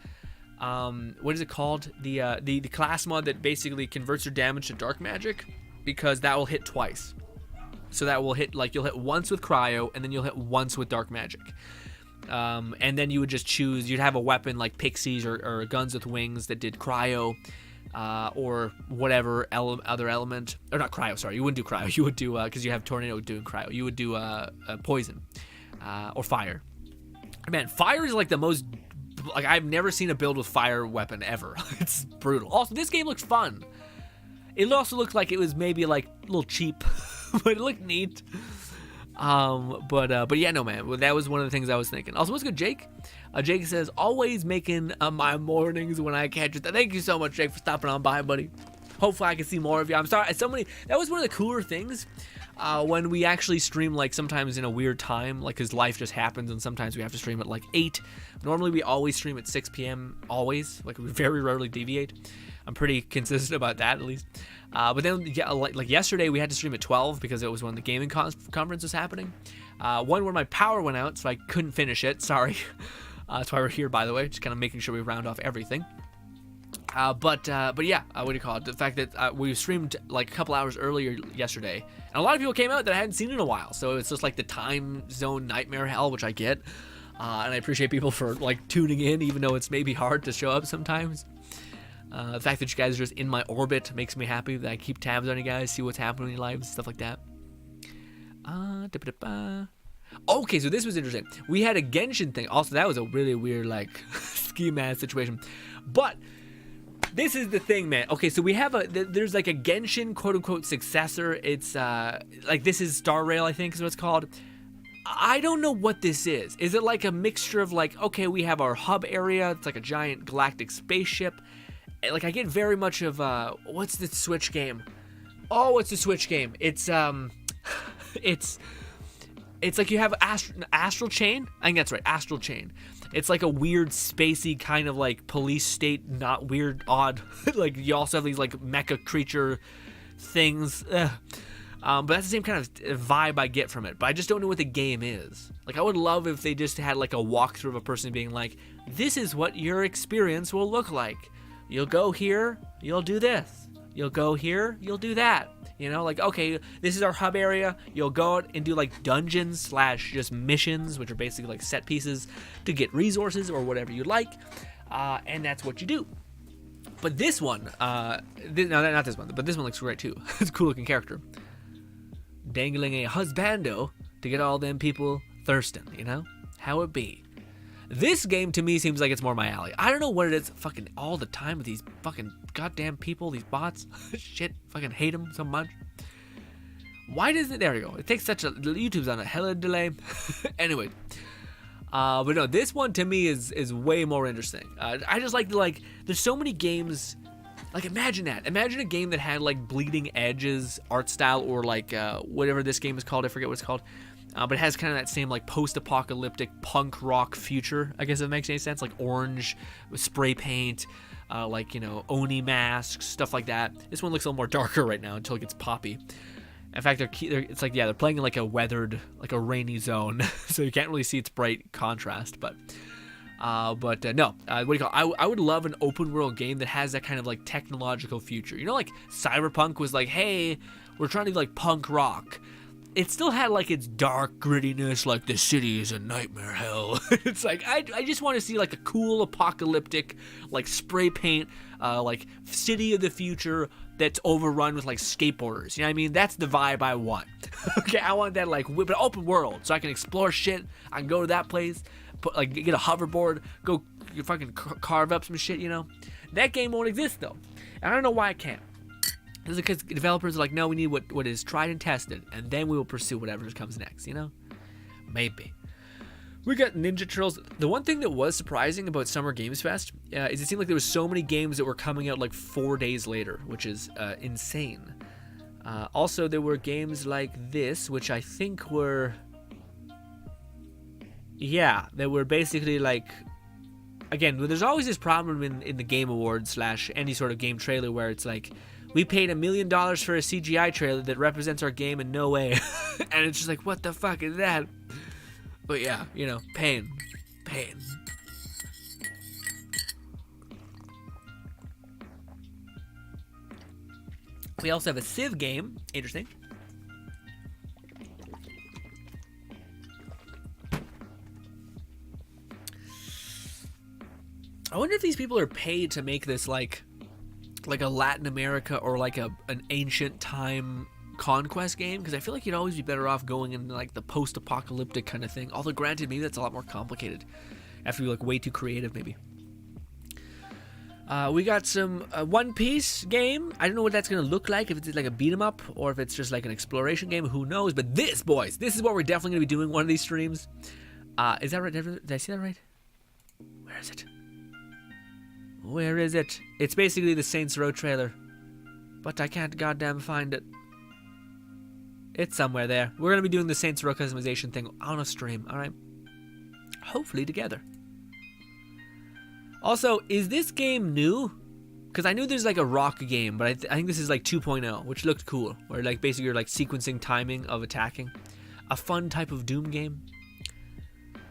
what is it called? The class mod that basically converts your damage to dark magic, because that will hit twice. So that will hit, like, you'll hit once with cryo, and then you'll hit once with dark magic. And then you would just choose, you'd have a weapon like pixies or guns with wings that did cryo, or whatever other element, or not cryo, sorry, you wouldn't do cryo, you would do, because you have tornado doing cryo, you would do poison, or fire. Man, fire is like the most like I've never seen a build with fire weapon ever. It's brutal. Also, this game looks fun. It also looked like it was maybe like a little cheap, but it looked neat. But yeah, no, man. Well, that was one of the things I was thinking. Also, what's good, Jake? Jake says, always making my mornings when I catch it. Thank you so much, Jake, for stopping on by, buddy. Hopefully I can see more of you. I'm sorry. That was one of the cooler things when we actually stream, like, sometimes in a weird time, like, because life just happens, and sometimes we have to stream at, like, 8. Normally, we always stream at 6 p.m., always. Like, we very rarely deviate. I'm pretty consistent about that, at least. But then, yeah, like yesterday, we had to stream at 12 because it was when the gaming conference was happening. One where my power went out, so I couldn't finish it. Sorry. That's why we're here, by the way. Just kind of making sure we round off everything. But yeah, what do you call it? The fact that we streamed like a couple hours earlier yesterday, and a lot of people came out that I hadn't seen in a while. So it's just like the time zone nightmare hell, which I get. And I appreciate people for like tuning in, even though it's maybe hard to show up sometimes. The fact that you guys are just in my orbit makes me happy. That I keep tabs on you guys, see what's happening in your lives, stuff like that. Okay, so this was interesting. We had a Genshin thing. Also, that was a really weird, like, ski mask situation. But this is the thing, man. Okay, so we have there's like a Genshin quote-unquote successor. It's, like, this is Star Rail, I think is what it's called. I don't know what this is. Is it like a mixture of, like, okay, we have our hub area. It's like a giant galactic spaceship. Like, I get very much of, what's the Switch game? Oh, it's a Switch game. It's like you have Astral Chain. I think that's right, Astral Chain. It's like a weird, spacey kind of like police state, not weird, odd. Like you also have these like mecha creature things. But that's the same kind of vibe I get from it. But I just don't know what the game is. Like I would love if they just had like a walkthrough of a person being like, this is what your experience will look like. You'll go here, you'll do this. You'll go here, you'll do that. You know, like, okay, this is our hub area. You'll go out and do like dungeons / just missions, which are basically like set pieces to get resources or whatever you like. And that's what you do. But this one, no, not this one, but this one looks great too. It's a cool looking character. Dangling a husbando to get all them people thirsting, you know? How it be. This game to me seems like it's more my alley. I don't know what it is fucking all the time with these fucking goddamn people, these bots. Shit, fucking hate them so much. Why does it, there we go. It takes such a, YouTube's on a hella delay. Anyway. But no, this one to me is way more interesting. I just like, there's so many games, like imagine that. Imagine a game that had like bleeding edges, art style, or like whatever this game is called, I forget what it's called. But it has kind of that same like post-apocalyptic punk rock future, I guess, if it makes any sense, like orange with spray paint, like, you know, Oni masks, stuff like that. This one looks a little more darker right now until it gets poppy. In fact, it's like, yeah, they're playing in like a weathered, like a rainy zone, so you can't really see its bright contrast. But no, what do you call it? I would love an open world game that has that kind of like technological future. You know, like Cyberpunk was like, hey, we're trying to do like punk rock. It still had like its dark grittiness, like the city is a nightmare hell. It's like I just want to see like a cool apocalyptic, like spray paint, like city of the future that's overrun with like skateboarders. You know what I mean? That's the vibe I want. Okay, I want that like but open world, so I can explore shit. I can go to that place, get a hoverboard, go fucking carve up some shit. You know, that game won't exist though. And I don't know why it can't. This is because developers are like, no, we need what is tried and tested, and then we will pursue whatever comes next, you know? Maybe. We got Ninja Turtles. The one thing that was surprising about Summer Games Fest is it seemed like there was so many games that were coming out like 4 days later, which is insane. Also, there were games like this, which I think were... Yeah, they were basically like... Again, there's always this problem in the Game Awards / any sort of game trailer where it's like... We paid $1 million for a CGI trailer that represents our game in no way. And it's just like, what the fuck is that? But yeah, you know, pain. We also have a Civ game. Interesting. I wonder if these people are paid to make this like a Latin America or like an ancient time conquest game, because I feel like you'd always be better off going in like the post-apocalyptic kind of thing. Although granted, maybe that's a lot more complicated have to be like way too creative, maybe. We got some One Piece game. I don't know what that's going to look like, if it's like a beat 'em up or if it's just like an exploration game. Who knows? But this, boys, this is what we're definitely going to be doing one of these streams. Is that right? Did I see that right? Where is it? Where is it? It's basically the Saints Row trailer, but I can't goddamn find it. It's somewhere there. We're going to be doing the Saints Row customization thing on a stream, all right? Hopefully together. Also, is this game new? Because I knew there's like a rock game, but I think this is like 2.0, which looked cool. Where like basically you're like sequencing timing of attacking. A fun type of Doom game.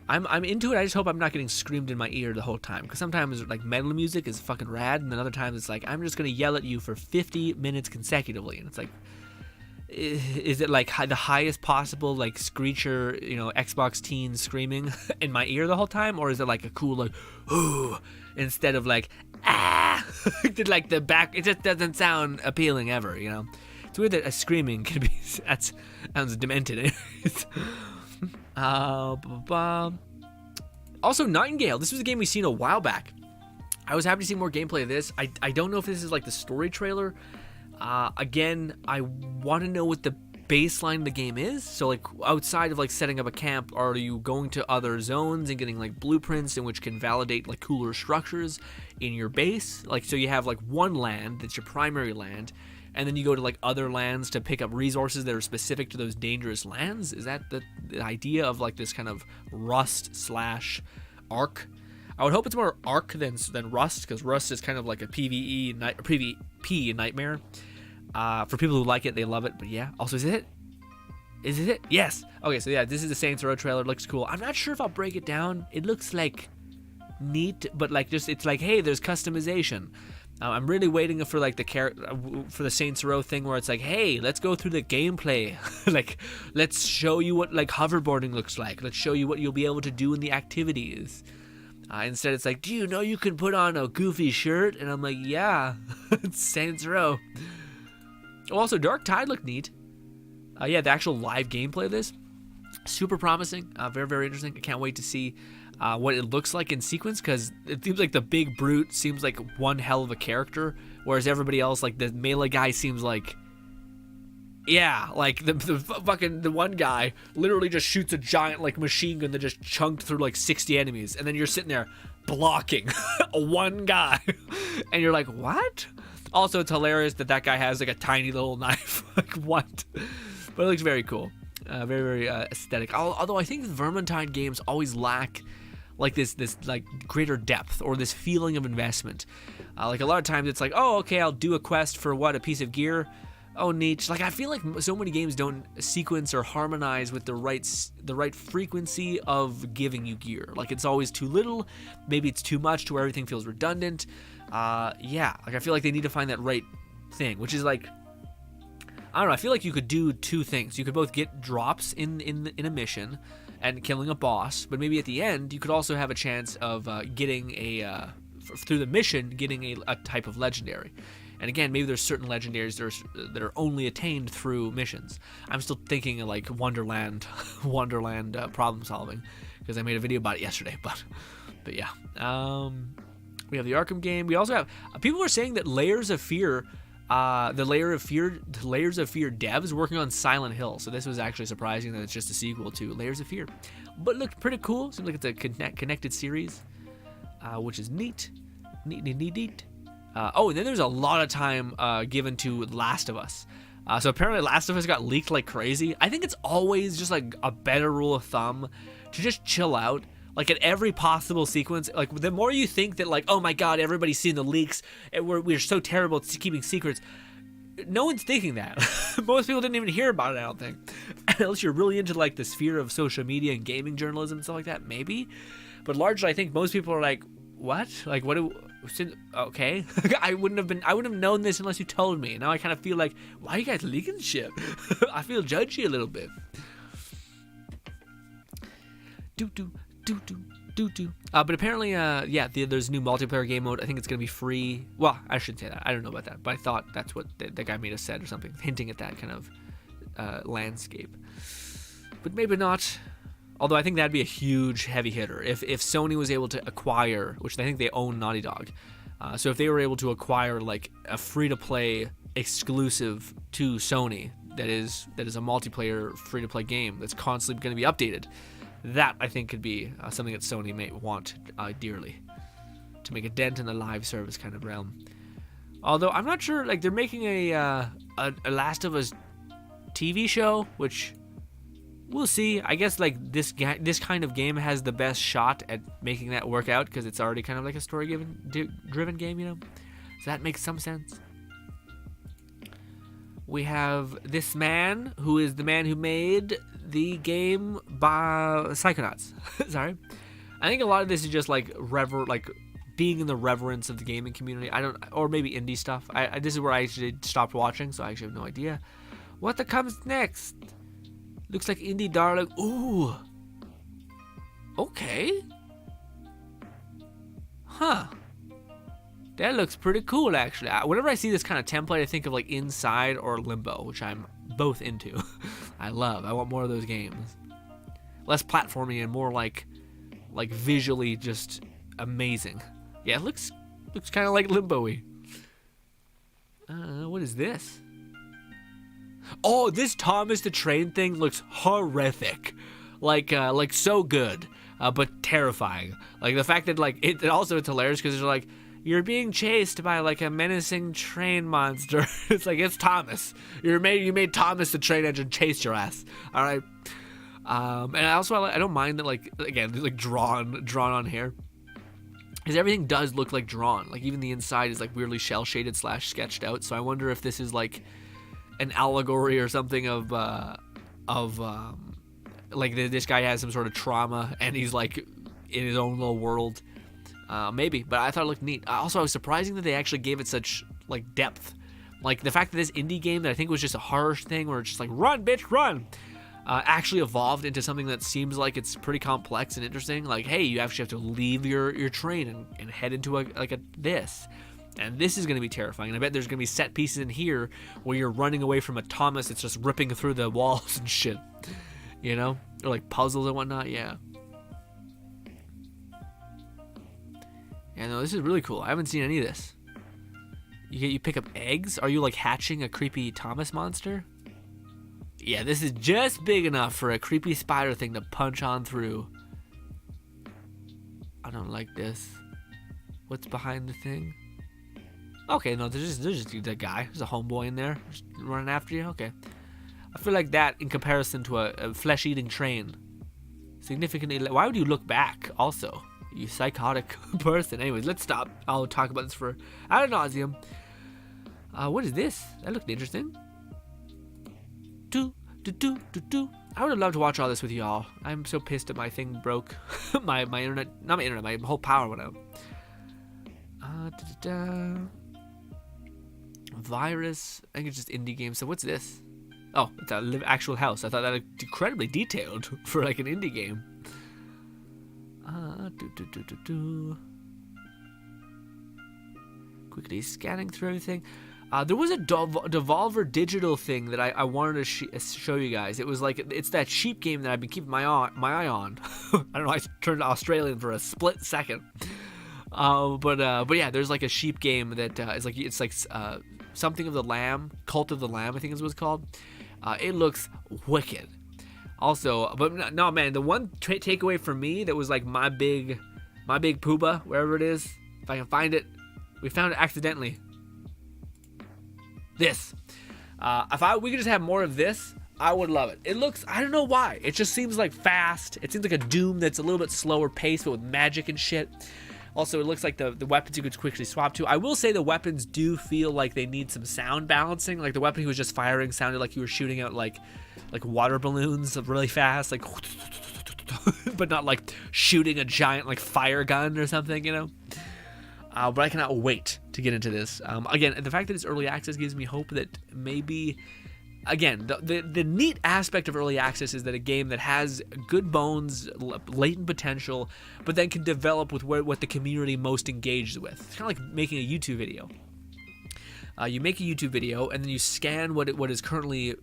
I'm into it. I just hope I'm not getting screamed in my ear the whole time. Because sometimes like metal music is fucking rad, and then other times it's like I'm just gonna yell at you for 50 minutes consecutively, and it's like, is it like the highest possible like screecher, you know, Xbox teen screaming in my ear the whole time, or is it like a cool like ooh instead of like ah like the back? It just doesn't sound appealing ever, you know. It's weird that a screaming can be that sounds demented. Also, Nightingale. This was a game we seen a while back. I was happy to see more gameplay of this. I don't know if this is like the story trailer. Again, I want to know what the baseline of the game is. So like outside of like setting up a camp, are you going to other zones and getting like blueprints in which can validate like cooler structures in your base? Like, so you have like one land that's your primary land, and then you go to like other lands to pick up resources that are specific to those dangerous lands. Is that the idea of like this kind of Rust / Ark? I would hope it's more Ark than Rust, because Rust is kind of like a PvP nightmare. For people who like it, they love it. But yeah, also, is it? Is it? Yes. Okay, so yeah, this is the Saints Row trailer. It looks cool. I'm not sure if I'll break it down. It looks like neat, but like just it's like, hey, there's customization. I'm really waiting for like for the Saints Row thing where it's like, hey, let's go through the gameplay. Like, let's show you what like hoverboarding looks like. Let's show you what you'll be able to do in the activities. Instead, it's like, do you know you can put on a goofy shirt? And I'm like, yeah, it's Saints Row. Oh, also, Dark Tide looked neat. Yeah, the actual live gameplay of this, super promising. Very, very interesting. I can't wait to see what it looks like in sequence, because it seems like the big brute seems like one hell of a character, whereas everybody else, like the melee guy, seems like, yeah, like the one guy literally just shoots a giant like machine gun that just chunked through like 60 enemies, and then you're sitting there blocking one guy, and you're like, what? Also, it's hilarious that guy has like a tiny little knife. Like, what? But it looks very cool. Very, very aesthetic. Although I think the Vermintide games always lack like this like greater depth or this feeling of investment. Like a lot of times it's like, oh, okay, I'll do a quest for what, a piece of gear. Oh, neat. Like, I feel like so many games don't sequence or harmonize with the right frequency of giving you gear. Like, it's always too little. Maybe it's too much to where everything feels redundant. Yeah, like I feel like they need to find that right thing, which is like, I don't know. I feel like you could do two things. You could both get drops in a mission and killing a boss, but maybe at the end you could also have a chance of getting through the mission, getting a type of legendary. And again, maybe there's certain legendaries that are only attained through missions. I'm still thinking of like Wonderland problem solving, because I made a video about it yesterday. But yeah, we have the Arkham game. We also have people were saying that Layers of Fear, the Layers of Fear devs working on Silent Hill. So this was actually surprising that it's just a sequel to Layers of Fear, but it looked pretty cool. Seems like it's a connected series, which is neat. Oh, and then there's a lot of time given to Last of Us. So apparently Last of Us got leaked like crazy. I think it's always just like a better rule of thumb to just chill out. Like at every possible sequence, like the more you think that like, oh my god, everybody's seen the leaks and we're so terrible at keeping secrets. No one's thinking that. Most people didn't even hear about it, I don't think. Unless you're really into like the sphere of social media and gaming journalism and stuff like that, maybe. But largely I think most people are like, what? Like, what do... Okay. I wouldn't have known this unless you told me. Now I kind of feel like, why are you guys leaking shit? I feel judgy a little bit. But apparently, yeah, there's a new multiplayer game mode. I think it's going to be free. Well, I shouldn't say that. I don't know about that. But I thought that's what the guy made us said or something, hinting at that kind of landscape. But maybe not. Although I think that'd be a huge heavy hitter if Sony was able to acquire, which I think they own Naughty Dog. So if they were able to acquire like a free-to-play exclusive to Sony that is a multiplayer free-to-play game that's constantly going to be updated, that I think could be something that Sony may want dearly to make a dent in the live service kind of realm. Although I'm not sure, like they're making a Last of Us TV show, which we'll see. I guess like this kind of game has the best shot at making that work out because it's already kind of like a story-driven game, you know? Does that make some sense? We have this man, who is the man who made the game by Psychonauts. Sorry. I think a lot of this is just like being in the reverence of the gaming community. Or maybe indie stuff. This is where I actually stopped watching, so I actually have no idea what comes next. Looks like indie darling. Ooh. Okay. Huh. That looks pretty cool, actually. Whenever I see this kind of template, I think of like Inside or Limbo, which I'm both into. I want more of those games. Less platformy and more like visually just amazing. Yeah, it looks kind of like Limbo-y. What is this? Oh, this Thomas the Train thing looks horrific. Like so good, but terrifying. Like the fact that like it's hilarious because they're like, you're being chased by like a menacing train monster. It's like, it's Thomas. You made Thomas the Train Engine chase your ass. All right. And I don't mind that, like, again, like drawn on here, because everything does look like drawn. Like even the inside is like weirdly shell shaded / sketched out. So I wonder if this is like an allegory or something of like this guy has some sort of trauma and he's like in his own little world. Maybe, but I thought it looked neat. Also, I was surprising that they actually gave it such like depth. Like the fact that this indie game that I think was just a horror thing where it's just like run bitch run, actually evolved into something that seems like it's pretty complex and interesting. Like, hey, you actually have to leave your train and head into this. And this is going to be terrifying. And I bet there's going to be set pieces in here where you're running away from a Thomas that's just ripping through the walls and shit. You know? Or like puzzles and whatnot, yeah. Yeah, no, this is really cool. I haven't seen any of this. You pick up eggs? Are you like hatching a creepy Thomas monster? Yeah, this is just big enough for a creepy spider thing to punch on through. I don't like this. What's behind the thing? Okay, no, there's just a guy. There's a homeboy in there just running after you. Okay. I feel like that in comparison to a flesh-eating train. Significantly. Why would you look back also? You psychotic person. Anyways, let's stop. I'll talk about this for ad nauseum. What is this? That looked interesting. I would have loved to watch all this with y'all. I'm so pissed that my thing broke. my internet, not my internet, my whole power went out. Virus. I think it's just indie game. So what's this? Oh, it's a actual house. I thought that looked incredibly detailed for like an indie game. Quickly scanning through everything. There was a Devolver Digital thing that I wanted to show you guys. It was like, it's that sheep game that I've been keeping my eye on. I don't know, I turned Australian for a split second. But yeah, there's like a sheep game that is like, it's like something of the Lamb, Cult of the Lamb, I think is what it's called. It looks wicked. Also, but no, man, the one takeaway for me that was like my big pooba, wherever it is, if I can find it, we found it accidentally. This. If we could just have more of this, I would love it. It looks, I don't know why, it just seems like fast. It seems like a Doom that's a little bit slower paced, but with magic and shit. Also, it looks like the weapons you could quickly swap to. I will say the weapons do feel like they need some sound balancing. Like the weapon he was just firing sounded like you were shooting out like water balloons really fast, like, but not like shooting a giant like fire gun or something, you know. But I cannot wait to get into this. Again, the fact that it's early access gives me hope that maybe, again, the neat aspect of early access is that a game that has good bones, latent potential, but then can develop with what the community most engages with. It's kind of like making a YouTube video. You make a YouTube video and then you scan what is currently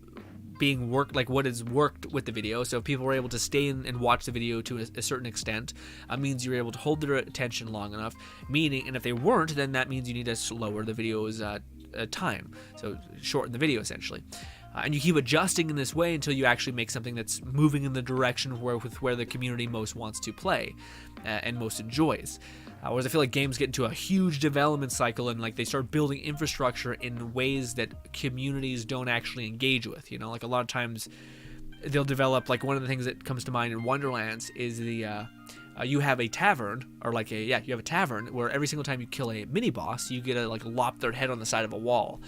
being worked, like what is worked with the video. So if people were able to stay in and watch the video to a certain extent, means you're able to hold their attention long enough. Meaning, and if they weren't, then that means you need to lower the video's time, so shorten the video essentially. And you keep adjusting in this way until you actually make something that's moving in the direction where the community most wants to play and most enjoys. Whereas I feel like games get into a huge development cycle and like they start building infrastructure in ways that communities don't actually engage with. You know, like a lot of times they'll develop, like one of the things that comes to mind in Wonderlands is you have a tavern, or like you have a tavern where every single time you kill a mini boss, you get to like lop their head on the side of a wall.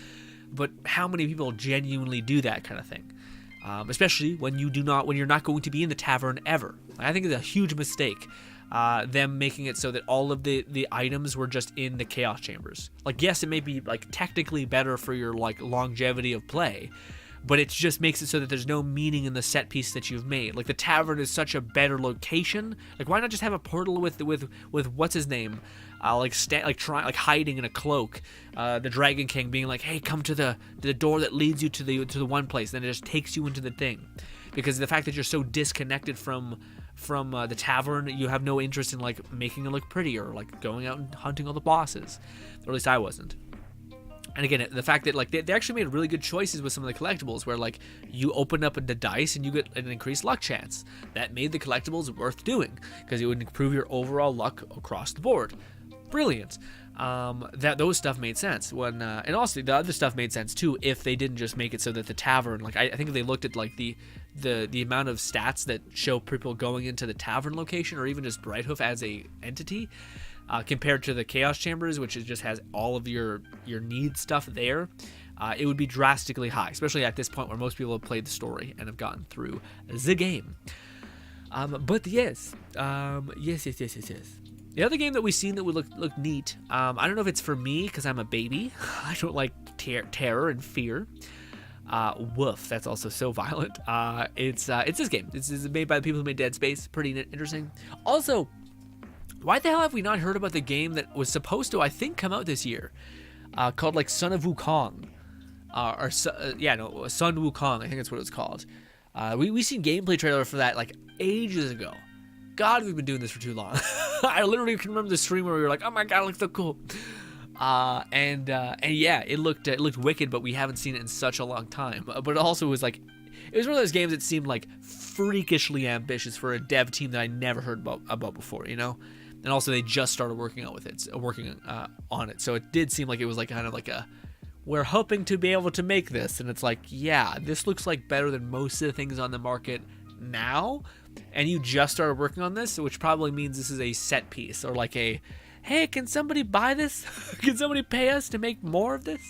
But how many people genuinely do that kind of thing? Especially when you're not going to be in the tavern ever. I think it's a huge mistake. Them making it so that all of the items were just in the chaos chambers. Like, yes, it may be like technically better for your like longevity of play, but it just makes it so that there's no meaning in the set piece that you've made. Like, the tavern is such a better location. Like, why not just have a portal with what's his name, hiding in a cloak, the Dragon King being like, hey, come to the door that leads you to the one place, then it just takes you into the thing. Because the fact that you're so disconnected from the tavern, you have no interest in like making it look pretty or like going out and hunting all the bosses. Or at least I wasn't. And again, the fact that like they actually made really good choices with some of the collectibles, where like you open up the dice and you get an increased luck chance. That made the collectibles worth doing because it would improve your overall luck across the board. Brilliant. Those stuff made sense when, and also the other stuff made sense too if they didn't just make it so that the tavern, like I think if they looked at like the amount of stats that show people going into the tavern location, or even just Brighthoof as a entity, compared to the Chaos Chambers, which just has all of your need stuff there, it would be drastically high, especially at this point where most people have played the story and have gotten through the game. But yes. The other game that we've seen that would look neat, I don't know if it's for me because I'm a baby. I don't like terror and fear. Woof, that's also so violent. It's this game. It's made by the people who made Dead Space. Pretty interesting. Also, why the hell have we not heard about the game that was supposed to, I think, come out this year, called like Son of Wukong, Sun Wukong. I think that's what it's called. We seen gameplay trailer for that like ages ago. God, we've been doing this for too long. I literally can remember the stream where we were like, "Oh my god, it looks so cool," and yeah, it looked wicked, but we haven't seen it in such a long time. But it also was like, it was one of those games that seemed like freakishly ambitious for a dev team that I never heard about before, you know. And also, they just started working on it, so it did seem like it was like kind of like we're hoping to be able to make this, and it's like, yeah, this looks like better than most of the things on the market now. And you just started working on this, which probably means this is a set piece, or like a, hey, can somebody buy this? Can somebody pay us to make more of this?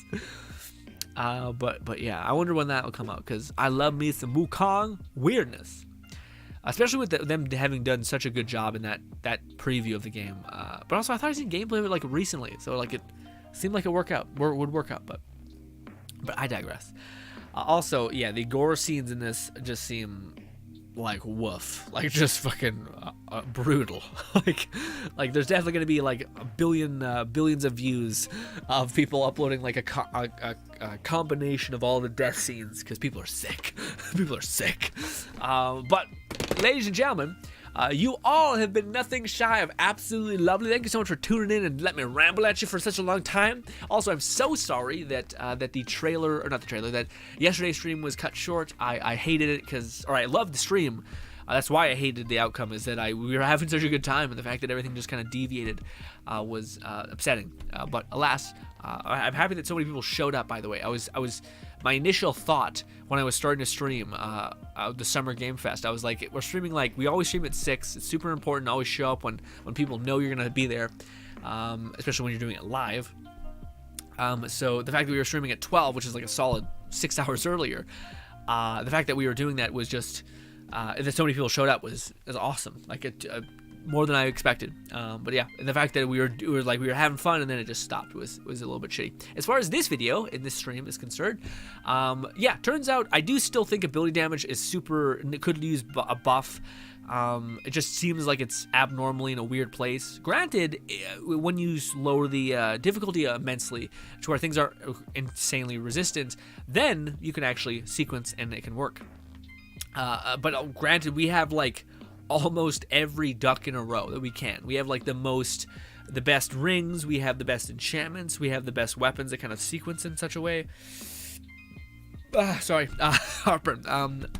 But yeah, I wonder when that will come out, because I love me some Wukong weirdness, especially with them having done such a good job in that preview of the game. But also, I thought I seen gameplay of it like recently, so like it seemed like it would work out. But I digress. Also, yeah, the gore scenes in this just seem like woof, like just fucking brutal. like there's definitely gonna be like billions of views of people uploading like a combination of all the death scenes, because people are sick. But ladies and gentlemen, you all have been nothing shy of absolutely lovely. Thank you so much for tuning in and let me ramble at you for such a long time. Also, I'm so sorry that that yesterday's stream was cut short. I hated it I loved the stream. That's why I hated the outcome, is that we were having such a good time, and the fact that everything just kind of deviated was upsetting. But alas, I'm happy that so many people showed up. By the way, my initial thought when I was starting to stream the Summer Game Fest, I was like, we're streaming, like we always stream at 6. It's super important to always show up when people know you're gonna be there, especially when you're doing it live. So the fact that we were streaming at 12, which is like a solid 6 hours earlier, the fact that we were doing that was just that so many people showed up was awesome. Like more than I expected. But yeah, and the fact that we were having fun and then it just stopped was a little bit shitty. As far as this video in this stream is concerned, yeah, turns out I do still think ability damage is super, could use a buff. It just seems like it's abnormally in a weird place. Granted, when you lower the difficulty immensely to where things are insanely resistant, then you can actually sequence and it can work. But granted, we have like almost every duck in a row that we can. We have like the best rings, we have the best enchantments, we have the best weapons that kind of sequence in such a way. Heartburn.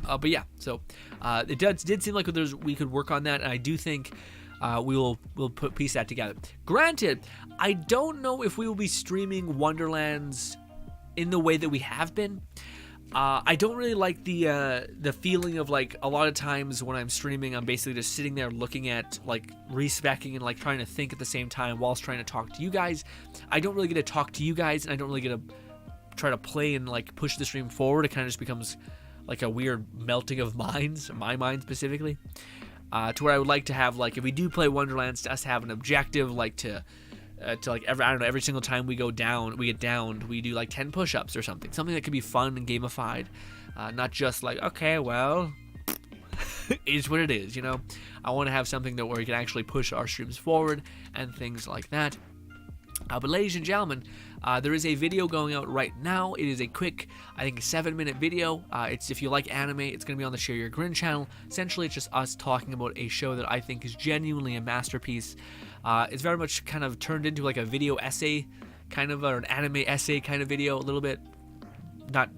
But yeah, so it did seem like we could work on that, and I do think we'll piece that together. Granted, I don't know if we will be streaming Wonderlands in the way that we have been. I don't really like the feeling of like a lot of times when I'm streaming, I'm basically just sitting there looking at like respecking and like trying to think at the same time whilst trying to talk to you guys. I don't really get to talk to you guys, and I don't really get to try to play and like push the stream forward. It kind of just becomes like a weird melting of minds, my mind specifically, to where I would like to have, like, if we do play Wonderlands, to us have an objective, like to like every single time we get downed, we do like 10 push-ups or something that could be fun and gamified, not just like, okay, well, it's what it is, you know. I want to have something where we can actually push our streams forward and things like that. But ladies and gentlemen, there is a video going out right now. It is a quick, I think, 7-minute video. It's, if you like anime, it's going to be on the Share Your Grin channel. Essentially, it's just us talking about a show that I think is genuinely a masterpiece. It's very much kind of turned into like a video essay, kind of, or an anime essay kind of video, a little bit. Not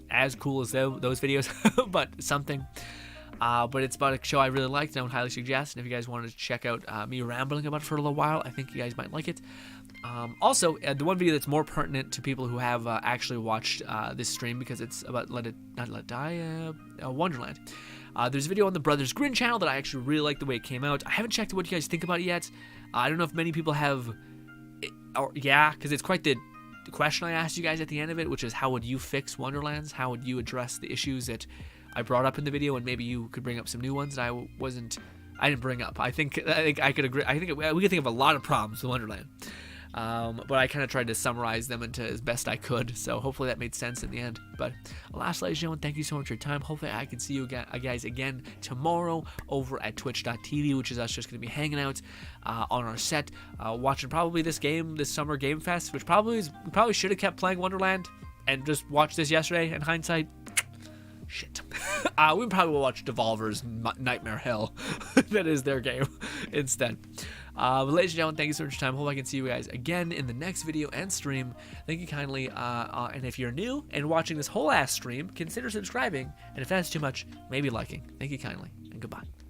as cool as those videos, but something. But it's about a show I really liked, and I would highly suggest. And if you guys wanted to check out me rambling about it for a little while, I think you guys might like it. Also, the one video that's more pertinent to people who have actually watched this stream, because it's about Wonderland. There's a video on the Brothers Grin channel that I actually really like the way it came out. I haven't checked what you guys think about it yet. I don't know if many people have, because it's quite the question I asked you guys at the end of it, which is, how would you fix Wonderlands? How would you address the issues that I brought up in the video, and maybe you could bring up some new ones that I didn't bring up. I think I could agree. I think we could think of a lot of problems with Wonderland. But I kind of tried to summarize them into as best I could, so hopefully that made sense in the end. But last, ladies and gentlemen, thank you so much for your time. Hopefully I can see you guys again tomorrow over at twitch.tv, which is us just going to be hanging out on our set, watching probably this Summer Game Fest, which we probably should have kept playing Wonderland and just watched this yesterday in hindsight. Shit. We probably will watch Devolver's Nightmare Hell. That is their game instead. But ladies and gentlemen, thank you so much for your time. Hope I can see you guys again in the next video and stream. Thank you kindly. And if you're new and watching this whole ass stream, consider subscribing. And if that's too much, maybe liking. Thank you kindly, and goodbye.